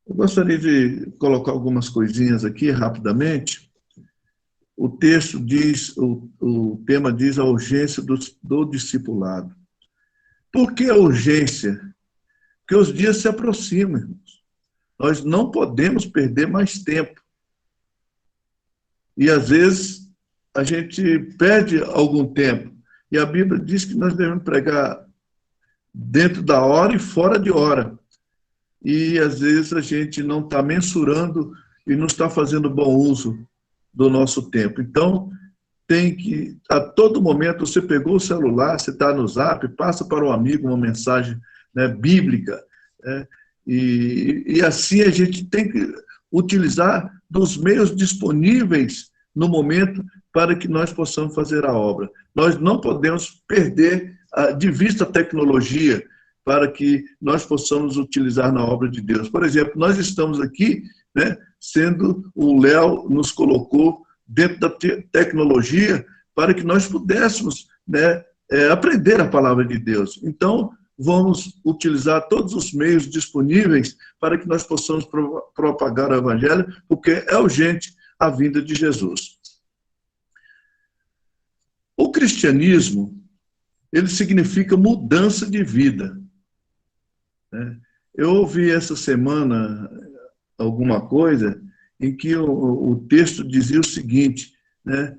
Eu gostaria de colocar algumas coisinhas aqui rapidamente. O texto diz, o tema diz a urgência do discipulado. Por que a urgência? Porque os dias se aproximam, irmãos. Nós não podemos perder mais tempo. E, às vezes, a gente perde algum tempo. E a Bíblia diz que nós devemos pregar dentro da hora e fora de hora. E, às vezes, a gente não está mensurando e não está fazendo bom uso do nosso tempo. Então, tem que, a todo momento, você pegou o celular, você está no Zap, passa para um amigo uma mensagem, né, bíblica, né, e assim a gente tem que utilizar dos meios disponíveis no momento para que nós possamos fazer a obra. Nós não podemos perder de vista a tecnologia para que nós possamos utilizar na obra de Deus. Por exemplo, nós estamos aqui, né, sendo o Léo nos colocou dentro da tecnologia para que nós pudéssemos, né, aprender a palavra de Deus. Então, vamos utilizar todos os meios disponíveis para que nós possamos propagar o Evangelho, porque é urgente a vinda de Jesus. O cristianismo, ele significa mudança de vida. Eu ouvi essa semana alguma coisa em que o texto dizia o seguinte, né?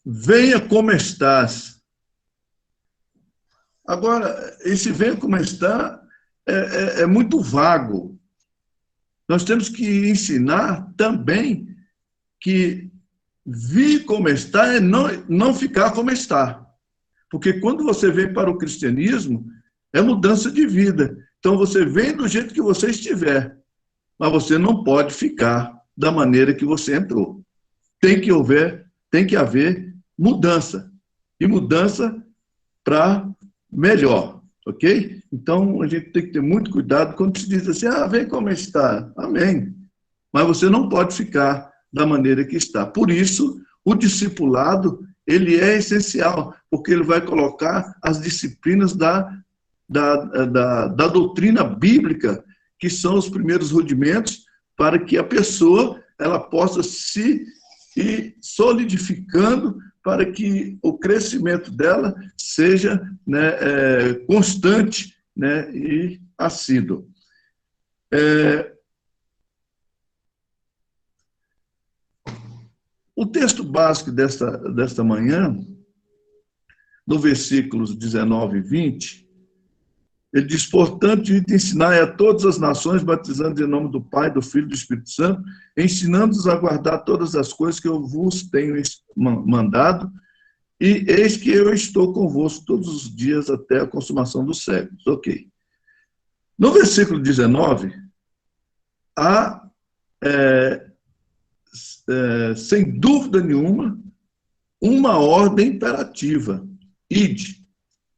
Venha como estás. Agora, esse venha como está é muito vago. Nós temos que ensinar também que vir como está é não ficar como está. Porque quando você vem para o cristianismo, é mudança de vida. Então, você vem do jeito que você estiver, mas você não pode ficar da maneira que você entrou. Tem que haver mudança. E mudança para melhor, ok? Então, a gente tem que ter muito cuidado quando se diz assim, vem como está. Amém. Mas você não pode ficar da maneira que está. Por isso, o discipulado, ele é essencial, porque ele vai colocar as disciplinas da doutrina bíblica, que são os primeiros rudimentos, para que a pessoa ela possa se ir solidificando para que o crescimento dela seja, né, constante, né, e assíduo. O texto básico desta manhã, no versículos 19 e 20, ele diz, portanto, ensinai a todas as nações, batizando em nome do Pai, do Filho e do Espírito Santo, ensinando-os a guardar todas as coisas que eu vos tenho mandado, e eis que eu estou convosco todos os dias até a consumação dos séculos. Ok. No versículo 19, há, sem dúvida nenhuma, uma ordem imperativa. Ide.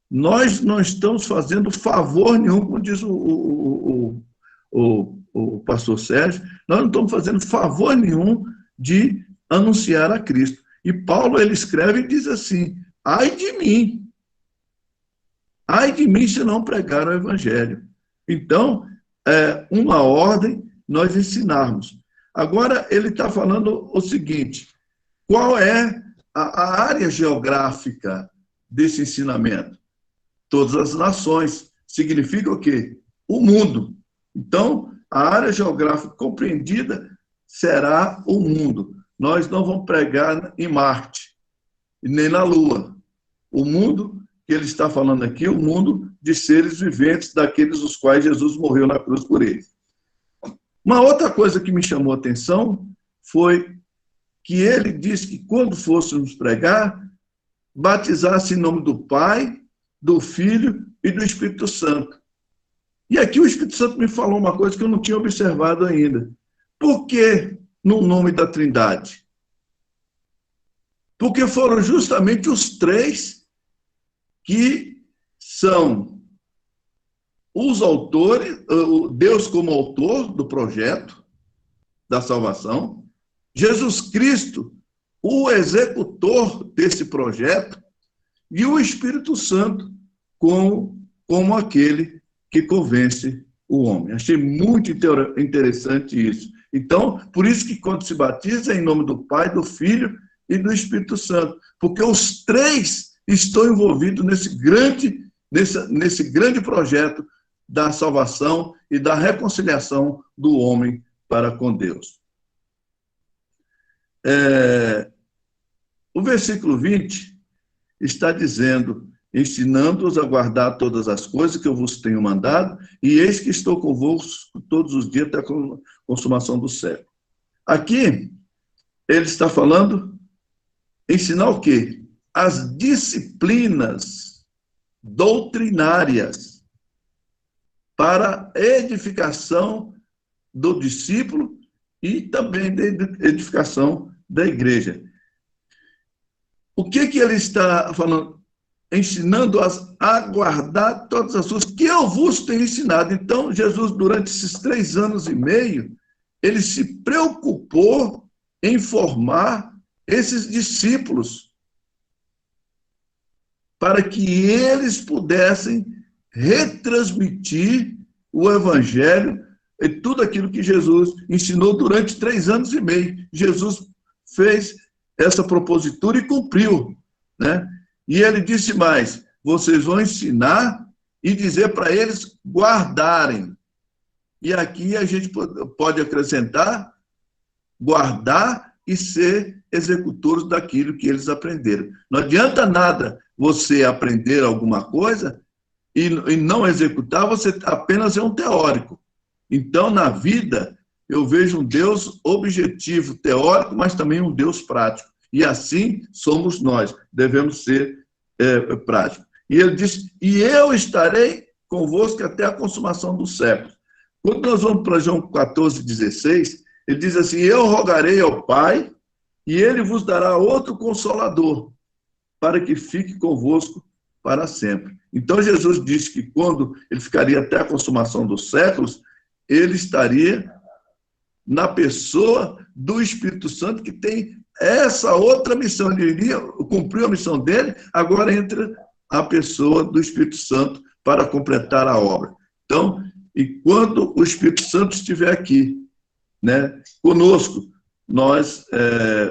Nós não estamos fazendo favor nenhum, como diz o pastor Sérgio, nós não estamos fazendo favor nenhum de anunciar a Cristo. E Paulo, ele escreve e diz assim, ai de mim se não pregar o Evangelho. Então, é uma ordem nós ensinarmos. Agora, ele está falando o seguinte, qual é a área geográfica desse ensinamento? Todas as nações. Significa o quê? O mundo. Então, a área geográfica compreendida será o mundo. Nós não vamos pregar em Marte, nem na Lua. O mundo que ele está falando aqui é o mundo de seres viventes, daqueles os quais Jesus morreu na cruz por eles. Uma outra coisa que me chamou a atenção foi que ele disse que quando fôssemos pregar, batizasse em nome do Pai, do Filho e do Espírito Santo. E aqui o Espírito Santo me falou uma coisa que eu não tinha observado ainda. Por que no nome da Trindade? Porque foram justamente os três que são os autores, Deus como autor do projeto da salvação, Jesus Cristo, o executor desse projeto, e o Espírito Santo como aquele que convence o homem. Achei muito interessante isso. Então, por isso que quando se batiza é em nome do Pai, do Filho e do Espírito Santo, porque os três estão envolvidos nesse grande projeto da salvação e da reconciliação do homem para com Deus. O versículo 20 está dizendo, ensinando-os a guardar todas as coisas que eu vos tenho mandado, e eis que estou convosco todos os dias até a consumação do século. Aqui, ele está falando, ensinar o quê? As disciplinas doutrinárias para edificação do discípulo e também da edificação da igreja. O que ele está falando? Ensinando-as a guardar todas as coisas que eu vos tenho ensinado. Então, Jesus, durante esses 3 anos e meio, ele se preocupou em formar esses discípulos para que eles pudessem retransmitir o evangelho e tudo aquilo que Jesus ensinou durante 3 anos e meio. Jesus fez essa propositura e cumpriu, né? E ele disse mais: vocês vão ensinar e dizer para eles guardarem. E aqui a gente pode acrescentar guardar e ser executores daquilo que eles aprenderam. Não adianta nada você aprender alguma coisa e não executar, você apenas é um teórico. Então, na vida, eu vejo um Deus objetivo, teórico, mas também um Deus prático. E assim somos nós, devemos ser práticos. E ele disse: e eu estarei convosco até a consumação dos séculos. Quando nós vamos para João 14,16, ele diz assim: eu rogarei ao Pai, e ele vos dará outro Consolador, para que fique convosco para sempre. Então, Jesus disse que quando ele ficaria até a consumação dos séculos, ele estaria na pessoa do Espírito Santo, que tem essa outra missão. Ele iria cumprir a missão dele, agora entra a pessoa do Espírito Santo para completar a obra. Então, e quando o Espírito Santo estiver aqui, né, conosco, nós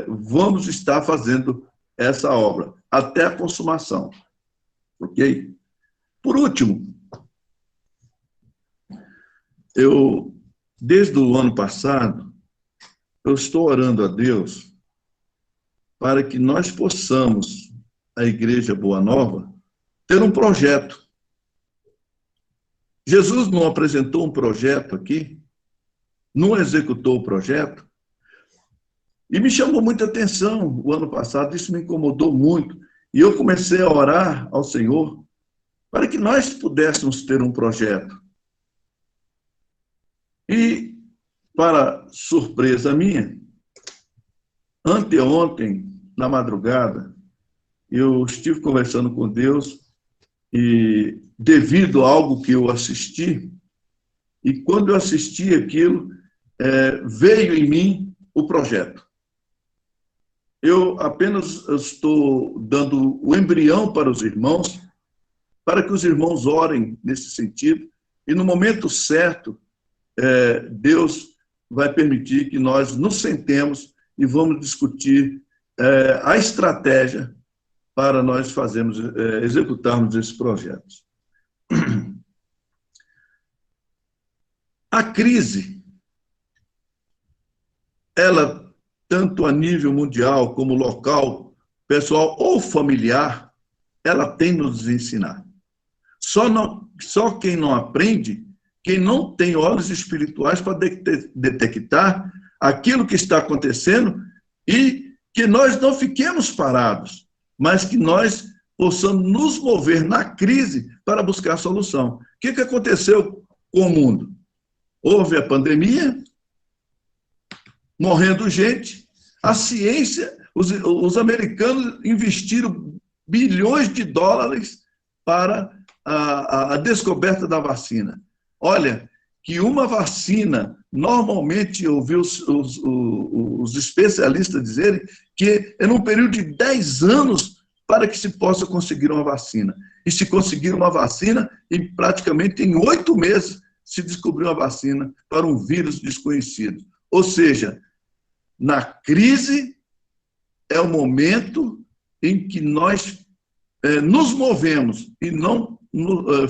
vamos estar fazendo essa obra até a consumação. Ok? Por último, desde o ano passado, eu estou orando a Deus para que nós possamos, a Igreja Boa Nova, ter um projeto. Jesus não apresentou um projeto aqui, não executou o projeto, e me chamou muita atenção o ano passado, isso me incomodou muito, e eu comecei a orar ao Senhor para que nós pudéssemos ter um projeto. E, para surpresa minha, anteontem, na madrugada, eu estive conversando com Deus e, devido a algo que eu assisti, e quando eu assisti aquilo, veio em mim o projeto. Eu apenas estou dando o embrião para os irmãos, para que os irmãos orem nesse sentido, e no momento certo, Deus vai permitir que nós nos sentemos e vamos discutir a estratégia para nós executarmos esses projetos. A crise, ela, tanto a nível mundial como local, pessoal ou familiar, ela tem nos ensinar. Só quem não aprende, quem não tem olhos espirituais para detectar aquilo que está acontecendo e que nós não fiquemos parados, mas que nós possamos nos mover na crise para buscar solução. O que aconteceu com o mundo? Houve a pandemia, morrendo gente, a ciência, os americanos investiram bilhões de dólares para a descoberta da vacina. Olha, que uma vacina, normalmente eu ouvi os especialistas dizerem que é num período de 10 anos para que se possa conseguir uma vacina. E se conseguir uma vacina, praticamente em 8 meses se descobriu uma vacina para um vírus desconhecido. Ou seja, na crise é o momento em que nós nos movemos e não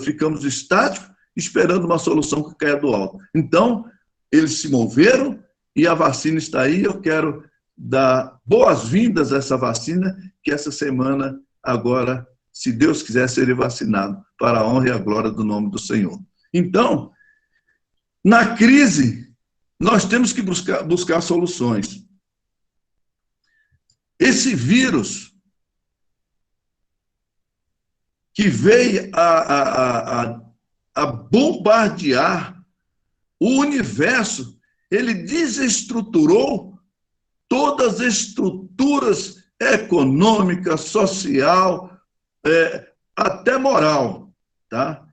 ficamos estáticos esperando uma solução que caia do alto. Então, eles se moveram e a vacina está aí. Eu quero dar boas-vindas a essa vacina, que essa semana, agora, se Deus quiser, serei vacinado, para a honra e a glória do nome do Senhor. Então, na crise, nós temos que buscar soluções. Esse vírus que veio a bombardear o universo, ele desestruturou todas as estruturas econômica, social, até moral, tá?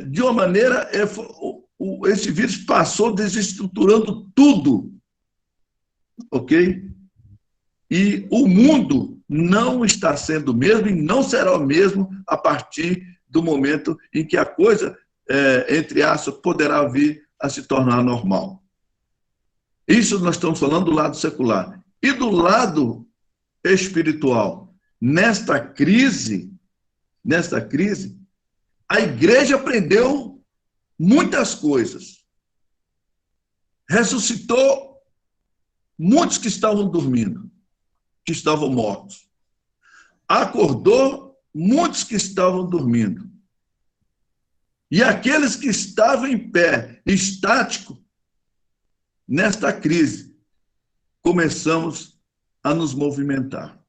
De uma maneira, esse vírus passou desestruturando tudo, ok? E o mundo não está sendo o mesmo e não será o mesmo a partir do momento em que a coisa, entre aspas, poderá vir a se tornar normal. Isso nós estamos falando do lado secular. E do lado espiritual, nesta crise, a igreja aprendeu muitas coisas. Ressuscitou muitos que estavam dormindo, que estavam mortos. Acordou muitos que estavam dormindo. E aqueles que estavam em pé, estático, nesta crise, começamos a nos movimentar.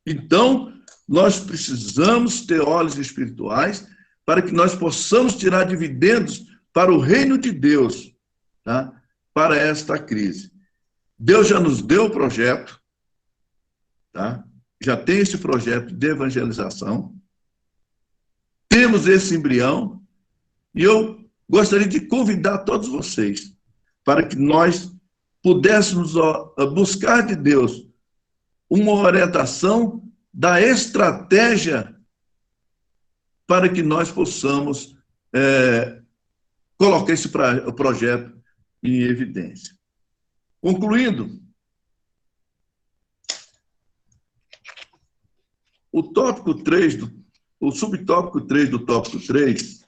Então, nós precisamos ter olhos espirituais para que nós possamos tirar dividendos para o reino de Deus, tá? Para esta crise. Deus já nos deu o projeto, tá? Já tem esse projeto de evangelização, temos esse embrião, e eu gostaria de convidar todos vocês para que nós pudéssemos buscar de Deus uma orientação da estratégia para que nós possamos colocar esse projeto em evidência. Concluindo, o subtópico 3 do tópico 3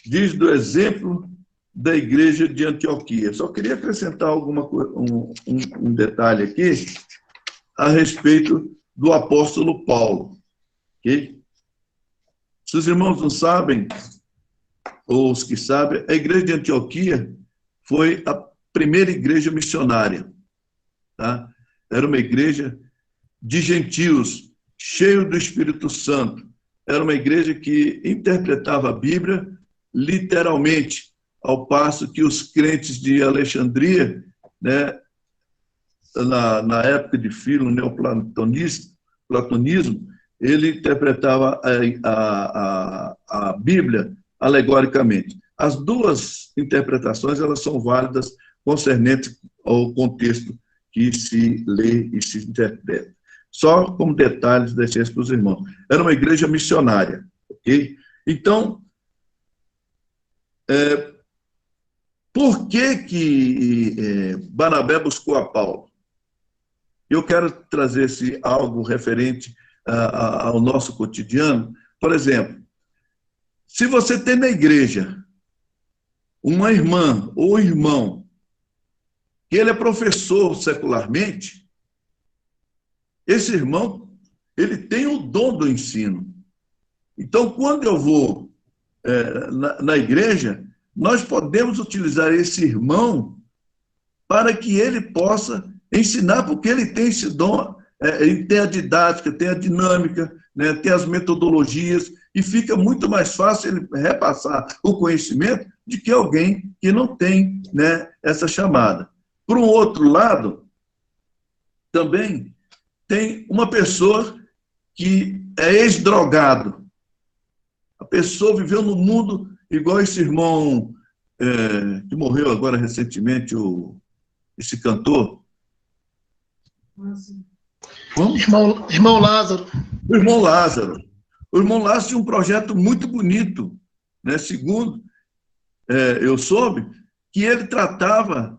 diz do exemplo da igreja de Antioquia. Só queria acrescentar um detalhe aqui a respeito do apóstolo Paulo. Okay? Se os irmãos não sabem, ou os que sabem, a igreja de Antioquia foi a primeira igreja missionária. Tá? Era uma igreja de gentios, cheio do Espírito Santo. Era uma igreja que interpretava a Bíblia literalmente, ao passo que os crentes de Alexandria, né, na época de Filo, o neoplatonismo, ele interpretava a Bíblia alegoricamente. As duas interpretações elas são válidas concernentes ao contexto que se lê e se interpreta. Só como detalhes deixei isso para os irmãos. Era uma igreja missionária, ok? Então, por que Barnabé buscou a Paulo? Eu quero trazer algo referente ao nosso cotidiano. Por exemplo, se você tem na igreja uma irmã ou irmão que ele é professor secularmente, esse irmão, ele tem o dom do ensino. Então, quando eu vou na igreja, nós podemos utilizar esse irmão para que ele possa ensinar, porque ele tem esse dom, ele tem a didática, tem a dinâmica, né, tem as metodologias, e fica muito mais fácil ele repassar o conhecimento de que alguém que não tem, né, essa chamada. Por um outro lado, também tem uma pessoa que é ex-drogado. A pessoa viveu no mundo igual esse irmão que morreu agora recentemente, esse cantor. Irmão Lázaro. O irmão Lázaro. O irmão Lázaro tinha um projeto muito bonito, né? Segundo eu soube, que ele tratava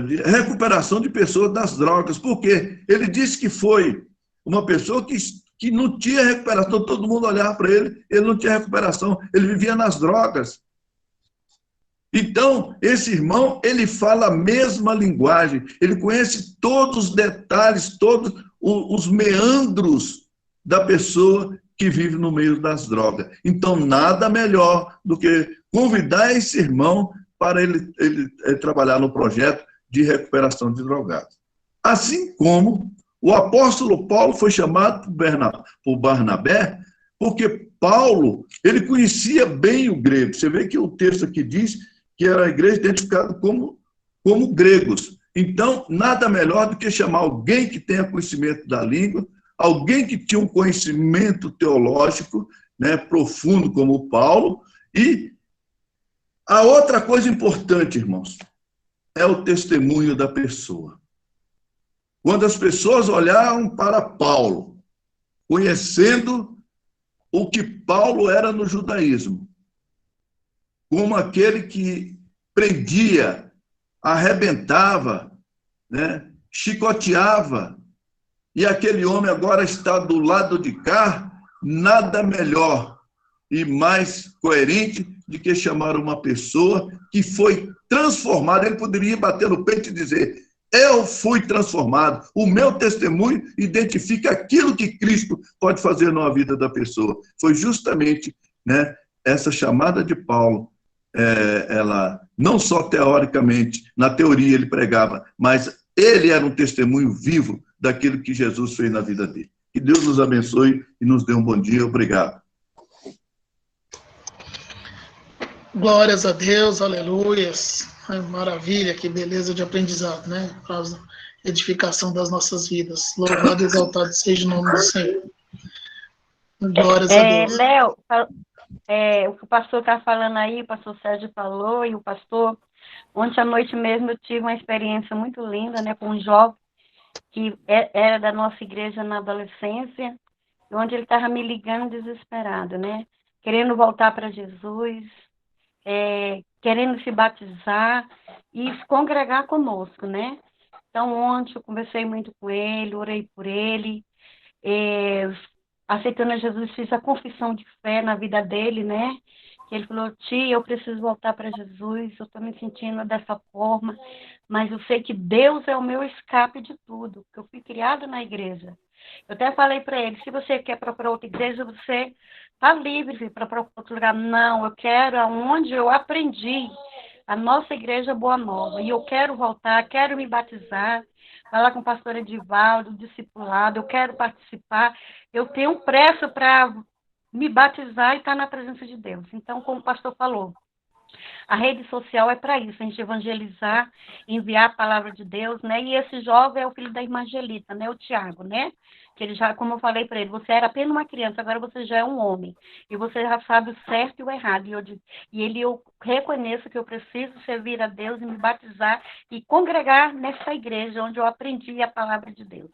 de recuperação de pessoas das drogas, porque ele disse que foi uma pessoa que não tinha recuperação, todo mundo olhava para ele, ele não tinha recuperação, ele vivia nas drogas. Então, esse irmão, ele fala a mesma linguagem, ele conhece todos os detalhes, todos os meandros da pessoa que vive no meio das drogas. Então, nada melhor do que convidar esse irmão para ele trabalhar no projeto de recuperação de drogados. Assim como o apóstolo Paulo foi chamado por Barnabé, porque Paulo, ele conhecia bem o grego. Você vê que o texto aqui diz que era a igreja identificada como gregos. Então, nada melhor do que chamar alguém que tenha conhecimento da língua, alguém que tinha um conhecimento teológico, né, profundo como Paulo. E a outra coisa importante, irmãos, é o testemunho da pessoa. Quando as pessoas olharam para Paulo, conhecendo o que Paulo era no judaísmo, como aquele que prendia, arrebentava, né, chicoteava, e aquele homem agora está do lado de cá, nada melhor e mais coerente de que chamar uma pessoa que foi transformada. Ele poderia bater no peito e dizer: eu fui transformado, o meu testemunho identifica aquilo que Cristo pode fazer na vida da pessoa. Foi justamente, né, essa chamada de Paulo, ela não só teoricamente, na teoria ele pregava, mas ele era um testemunho vivo daquilo que Jesus fez na vida dele. Que Deus nos abençoe e nos dê um bom dia. Obrigado. Glórias a Deus, aleluias. Maravilha, que beleza de aprendizado, né? Para a edificação das nossas vidas. Louvado e exaltado seja o nome do Senhor. Glórias a Deus. Léo, o que o pastor está falando aí, o pastor Sérgio falou, e o pastor, ontem à noite mesmo eu tive uma experiência muito linda, né, com um jovem que era da nossa igreja na adolescência, onde ele estava me ligando desesperado, né, querendo voltar para Jesus, querendo se batizar e se congregar conosco, né. Então, ontem eu conversei muito com ele, orei por ele, aceitando a Jesus, fiz a confissão de fé na vida dele, né? Que ele falou: tia, eu preciso voltar para Jesus, eu estou me sentindo dessa forma, mas eu sei que Deus é o meu escape de tudo, porque eu fui criada na igreja. Eu até falei para ele: se você quer procurar outra igreja, você está livre para procurar outro lugar. Não, eu quero aonde eu aprendi, a nossa igreja Boa Nova, e eu quero voltar, quero me batizar, falar com o pastor Edivaldo, discipulado, eu quero participar, eu tenho pressa para me batizar e estar na presença de Deus. Então, como o pastor falou, a rede social é para isso, a gente evangelizar, enviar a palavra de Deus, né? E esse jovem é o filho da irmã Angelita, né? O Tiago, né? Que ele já, como eu falei para ele, você era apenas uma criança, agora você já é um homem. E você já sabe o certo e o errado. Eu reconheço que eu preciso servir a Deus e me batizar e congregar nessa igreja onde eu aprendi a palavra de Deus.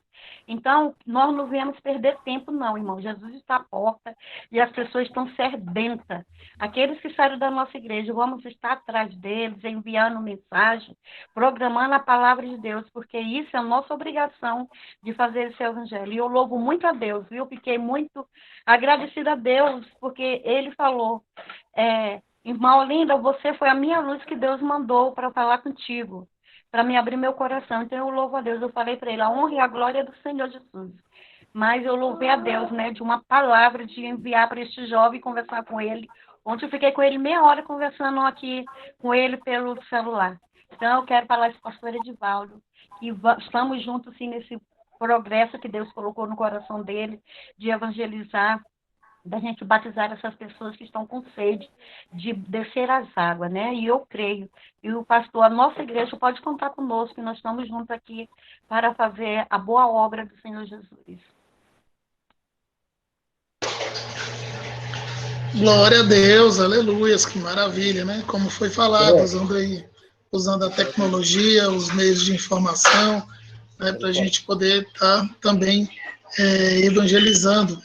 Então, nós não viemos perder tempo, não, irmão. Jesus está à porta e as pessoas estão sedentas. Aqueles que saíram da nossa igreja, vamos estar atrás deles, enviando mensagem, programando a palavra de Deus, porque isso é a nossa obrigação de fazer esse evangelho. E eu louvo muito a Deus, viu? Fiquei muito agradecida a Deus, porque ele falou: irmã Olinda, você foi a minha luz que Deus mandou para falar contigo, para me abrir meu coração. Então eu louvo a Deus. Eu falei para ele: a honra e a glória do Senhor Jesus. Mas eu louvei a Deus, né, de uma palavra de enviar para este jovem e conversar com ele. Ontem eu fiquei com ele meia hora conversando aqui com ele pelo celular. Então eu quero falar isso para o pastor Edivaldo, que estamos juntos sim nesse progresso que Deus colocou no coração dele, de evangelizar, da gente batizar essas pessoas que estão com sede de descer as águas, né? E eu creio. E o pastor, a nossa igreja pode contar conosco, que nós estamos juntos aqui para fazer a boa obra do Senhor Jesus. Glória a Deus, aleluias, que maravilha, né? Como foi falado, usando a tecnologia, os meios de informação, né, para a gente poder estar também evangelizando.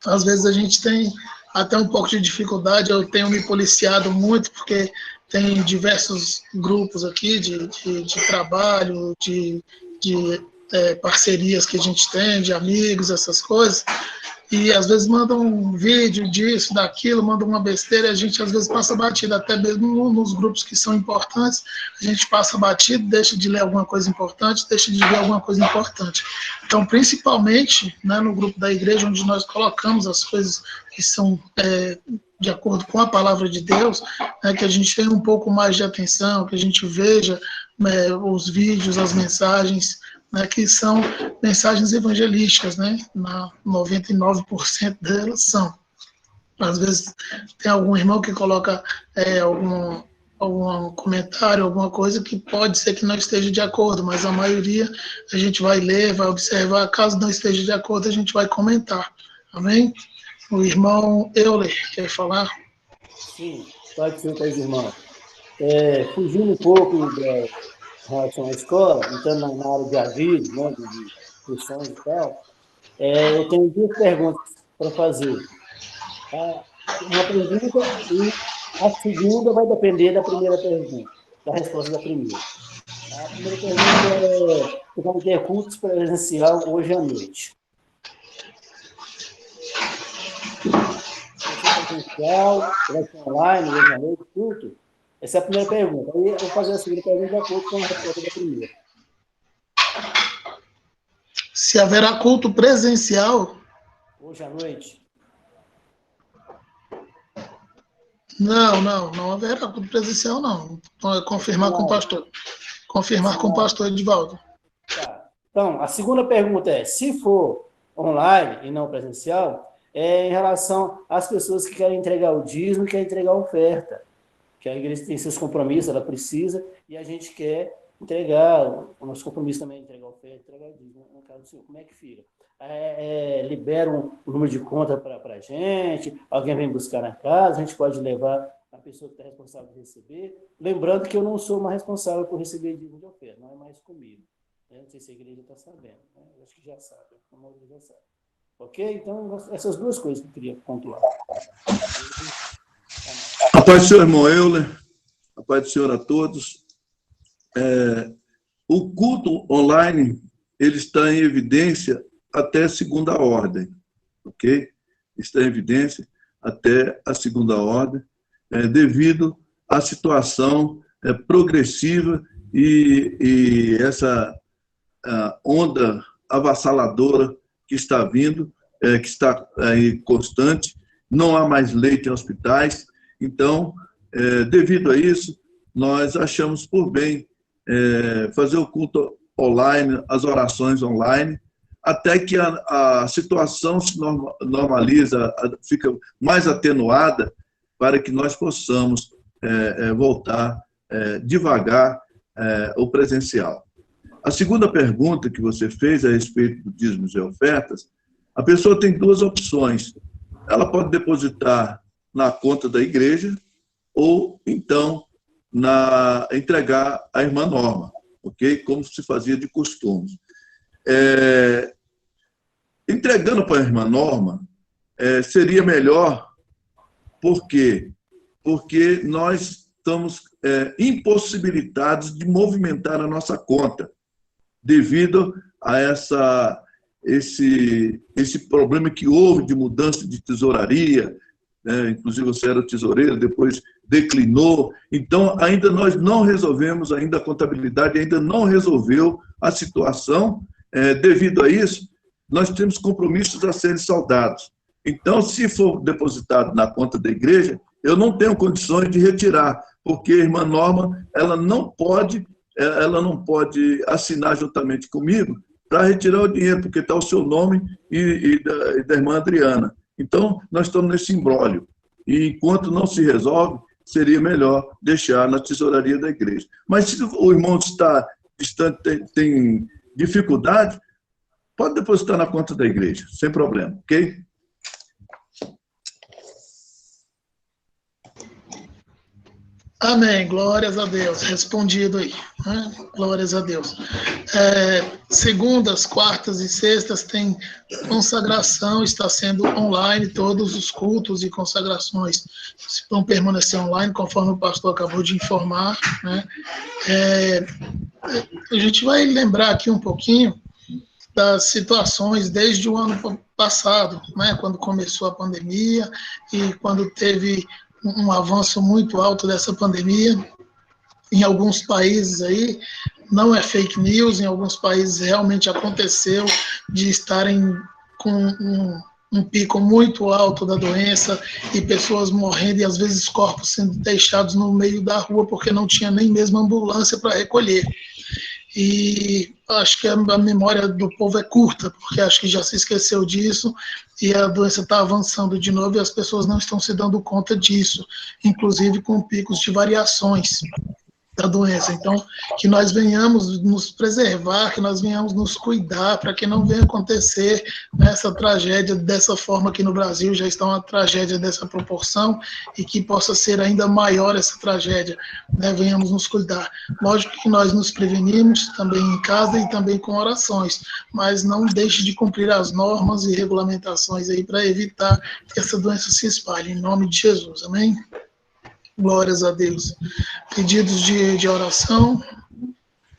Às vezes a gente tem até um pouco de dificuldade, eu tenho me policiado muito, porque tem diversos grupos aqui de trabalho, de parcerias que a gente tem, de amigos, essas coisas, e às vezes mandam um vídeo disso, daquilo, mandam uma besteira, e a gente às vezes passa batido, até mesmo nos grupos que são importantes, a gente passa batido, deixa de ler alguma coisa importante, deixa de ver alguma coisa importante. Então, principalmente, né, no grupo da igreja, onde nós colocamos as coisas que são de acordo com a palavra de Deus, né, que a gente tenha um pouco mais de atenção, que a gente veja os vídeos, as mensagens, né, que são mensagens evangelísticas, né, 99% delas são. Às vezes tem algum irmão que coloca algum comentário, alguma coisa que pode ser que não esteja de acordo, mas a maioria a gente vai ler, vai observar, caso não esteja de acordo, a gente vai comentar. Amém? O irmão Euler quer falar? Sim, pode ser, irmão. Fugindo um pouco em relação à escola, entrando na área de aviso, né, de questões e tal, eu tenho duas perguntas para fazer. uma pergunta e a segunda vai depender da primeira pergunta, da resposta da primeira. A primeira pergunta é: você vai ter cultos presencial hoje à noite? Presencial, vai ser online, hoje à noite, culto? Essa é a primeira pergunta. Aí eu vou fazer a segunda pergunta de acordo com a resposta da primeira. Se haverá culto presencial? Hoje à noite? Não haverá culto presencial, não. Confirmar com o pastor. Confirmar com o pastor Edivaldo. Tá. Então, a segunda pergunta é: se for online e não presencial, é em relação às pessoas que querem entregar o dízimo e querem entregar a oferta. Que a igreja tem seus compromissos, ela precisa, e a gente quer entregar, o nosso compromisso também é entregar a oferta, entregar o dízimo. No caso do senhor, como é que fica? Libera um número de conta para a gente, alguém vem buscar na casa, a gente pode levar a pessoa que está responsável por receber. Lembrando que eu não sou mais responsável por receber dízimo de oferta, não é mais comigo. Não sei se a igreja está sabendo, né? Eu acho que já sabe, a maioria já sabe. Ok? Então, essas duas coisas que eu queria pontuar. A paz do Senhor, irmão Euler, a paz do Senhor a todos. O culto online, ele está em evidência até segunda ordem, ok? Está em evidência até a segunda ordem, devido à situação progressiva e essa onda avassaladora que está vindo, que está aí constante. Não há mais leite em hospitais. Então, devido a isso, nós achamos por bem fazer o culto online, as orações online, até que a situação se normaliza, fica mais atenuada, para que nós possamos voltar devagar ao presencial. A segunda pergunta que você fez a respeito do dízimos e ofertas, a pessoa tem duas opções. Ela pode depositar na conta da igreja ou, então, entregar à irmã Norma, ok? Como se fazia de costume. Entregando para a irmã Norma seria melhor. Por quê? Porque nós estamos impossibilitados de movimentar a nossa conta devido a esse problema que houve de mudança de tesouraria, né? Inclusive você era tesoureiro, depois declinou. Então, ainda nós não resolvemos, ainda a contabilidade ainda não resolveu a situação. Devido a isso, nós temos compromissos a serem saldados. Então, se for depositado na conta da igreja, eu não tenho condições de retirar, porque a irmã Norma, ela não pode assinar juntamente comigo para retirar o dinheiro, porque está o seu nome e da irmã Adriana. Então, nós estamos nesse imbróglio. E enquanto não se resolve, seria melhor deixar na tesouraria da igreja. Mas se o irmão está distante, tem dificuldade, pode depositar na conta da igreja, sem problema, ok? Amém, glórias a Deus, respondido aí, né? Glórias a Deus. Segundas, quartas e sextas tem consagração, está sendo online, todos os cultos e consagrações vão permanecer online, conforme o pastor acabou de informar, né? A gente vai lembrar aqui um pouquinho das situações desde o ano passado, né? Quando começou a pandemia e quando teve um avanço muito alto dessa pandemia em alguns países aí, não é fake news, em alguns países realmente aconteceu de estarem com um pico muito alto da doença e pessoas morrendo e às vezes corpos sendo deixados no meio da rua porque não tinha nem mesmo ambulância para recolher. E acho que a memória do povo é curta, porque acho que já se esqueceu disso e a doença está avançando de novo e as pessoas não estão se dando conta disso, inclusive com picos de variações. da doença. Então, que nós venhamos nos preservar, que nós venhamos nos cuidar, para que não venha acontecer essa tragédia dessa forma aqui no Brasil, já está uma tragédia dessa proporção, e que possa ser ainda maior essa tragédia, né? Venhamos nos cuidar. Lógico que nós nos prevenimos também em casa e também com orações, mas não deixe de cumprir as normas e regulamentações aí para evitar que essa doença se espalhe, em nome de Jesus, amém? Glórias a Deus. Pedidos de oração,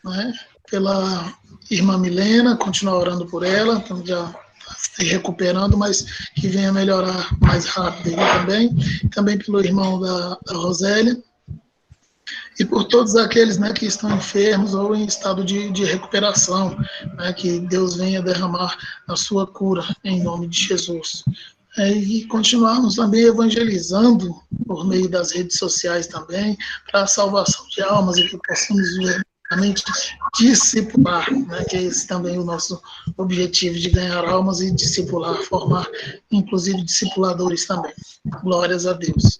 né? Pela irmã Milena, continuar orando por ela, então já se recuperando, mas que venha melhorar mais rápido aí também pelo irmão da Rosélia, e por todos aqueles, né, que estão enfermos ou em estado de recuperação, né, que Deus venha derramar a sua cura, em nome de Jesus. E continuarmos também evangelizando por meio das redes sociais também, para a salvação de almas, e que possamos verdadeiramente discipular, né, que é esse também o nosso objetivo, de ganhar almas e discipular, formar inclusive discipuladores também. Glórias a Deus.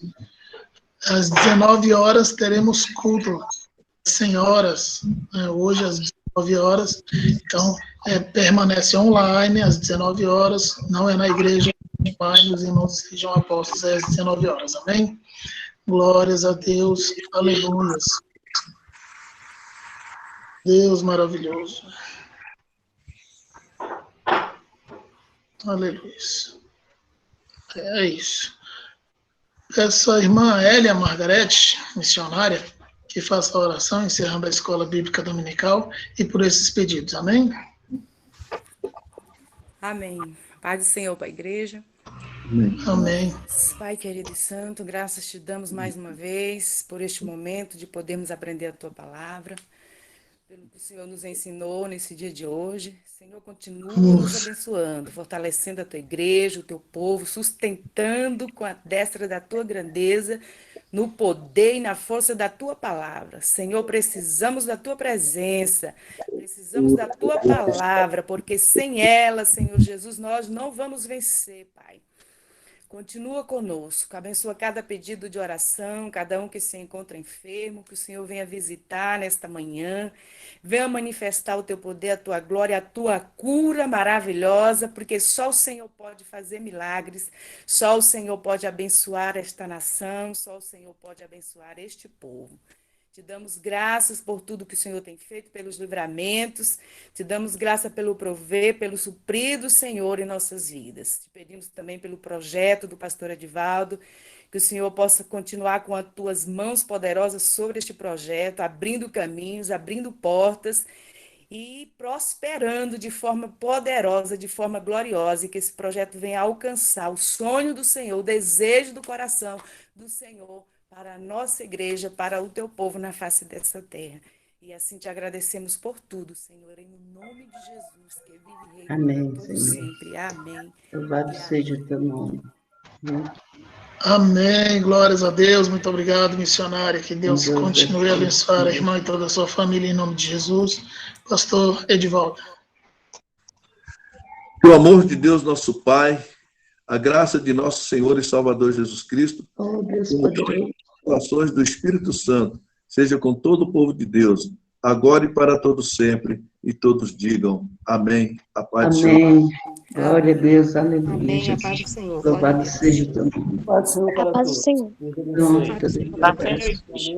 Às 19 horas teremos culto, senhoras, né, hoje às 19 horas, então permanece online às 19 horas, não é na igreja, online, os irmãos sejam apóstolos às 19 horas, amém? Glórias a Deus, aleluia. Deus maravilhoso. Aleluia. É isso. Peço à irmã Hélia Margarete, missionária, que faça a oração, encerrando a Escola Bíblica Dominical, e por esses pedidos, amém? Amém. Paz do Senhor para a igreja. Amém. Pai querido e santo, graças te damos mais uma vez por este momento de podermos aprender a tua palavra, pelo que o Senhor nos ensinou nesse dia de hoje. Senhor, continua nos abençoando, fortalecendo a tua igreja, o teu povo, sustentando com a destra da tua grandeza, no poder e na força da tua palavra. Senhor, precisamos da tua presença, precisamos da tua palavra, porque sem ela, Senhor Jesus, nós não vamos vencer, Pai. Continua conosco, abençoa cada pedido de oração, cada um que se encontra enfermo, que o Senhor venha visitar nesta manhã, venha manifestar o teu poder, a tua glória, a tua cura maravilhosa, porque só o Senhor pode fazer milagres, só o Senhor pode abençoar esta nação, só o Senhor pode abençoar este povo. Te damos graças por tudo que o Senhor tem feito, pelos livramentos. Te damos graça pelo prover, pelo suprir do Senhor em nossas vidas. Te pedimos também pelo projeto do pastor Edivaldo, que o Senhor possa continuar com as tuas mãos poderosas sobre este projeto, abrindo caminhos, abrindo portas e prosperando de forma poderosa, de forma gloriosa, e que esse projeto venha alcançar o sonho do Senhor, o desejo do coração do Senhor, para a nossa igreja, para o teu povo na face dessa terra. E assim te agradecemos por tudo, Senhor, em nome de Jesus, que vive e reina Amém, por Senhor. sempre. Amém. Louvado seja o teu nome. Amém, glórias a Deus, muito obrigado, missionária, que Deus continue a abençoar a irmã e toda a sua família, em nome de Jesus. Pastor Edivaldo. Que o amor de Deus, nosso Pai, a graça de nosso Senhor e Salvador Jesus Cristo, as ações do Espírito Santo, seja com todo o povo de Deus, agora e para todos sempre, e todos digam amém. A paz do Senhor. Amém. Glória a Deus, aleluia. Amém, a paz do Senhor. Louvado seja o teu nome. A paz do Senhor para todos. Pronto.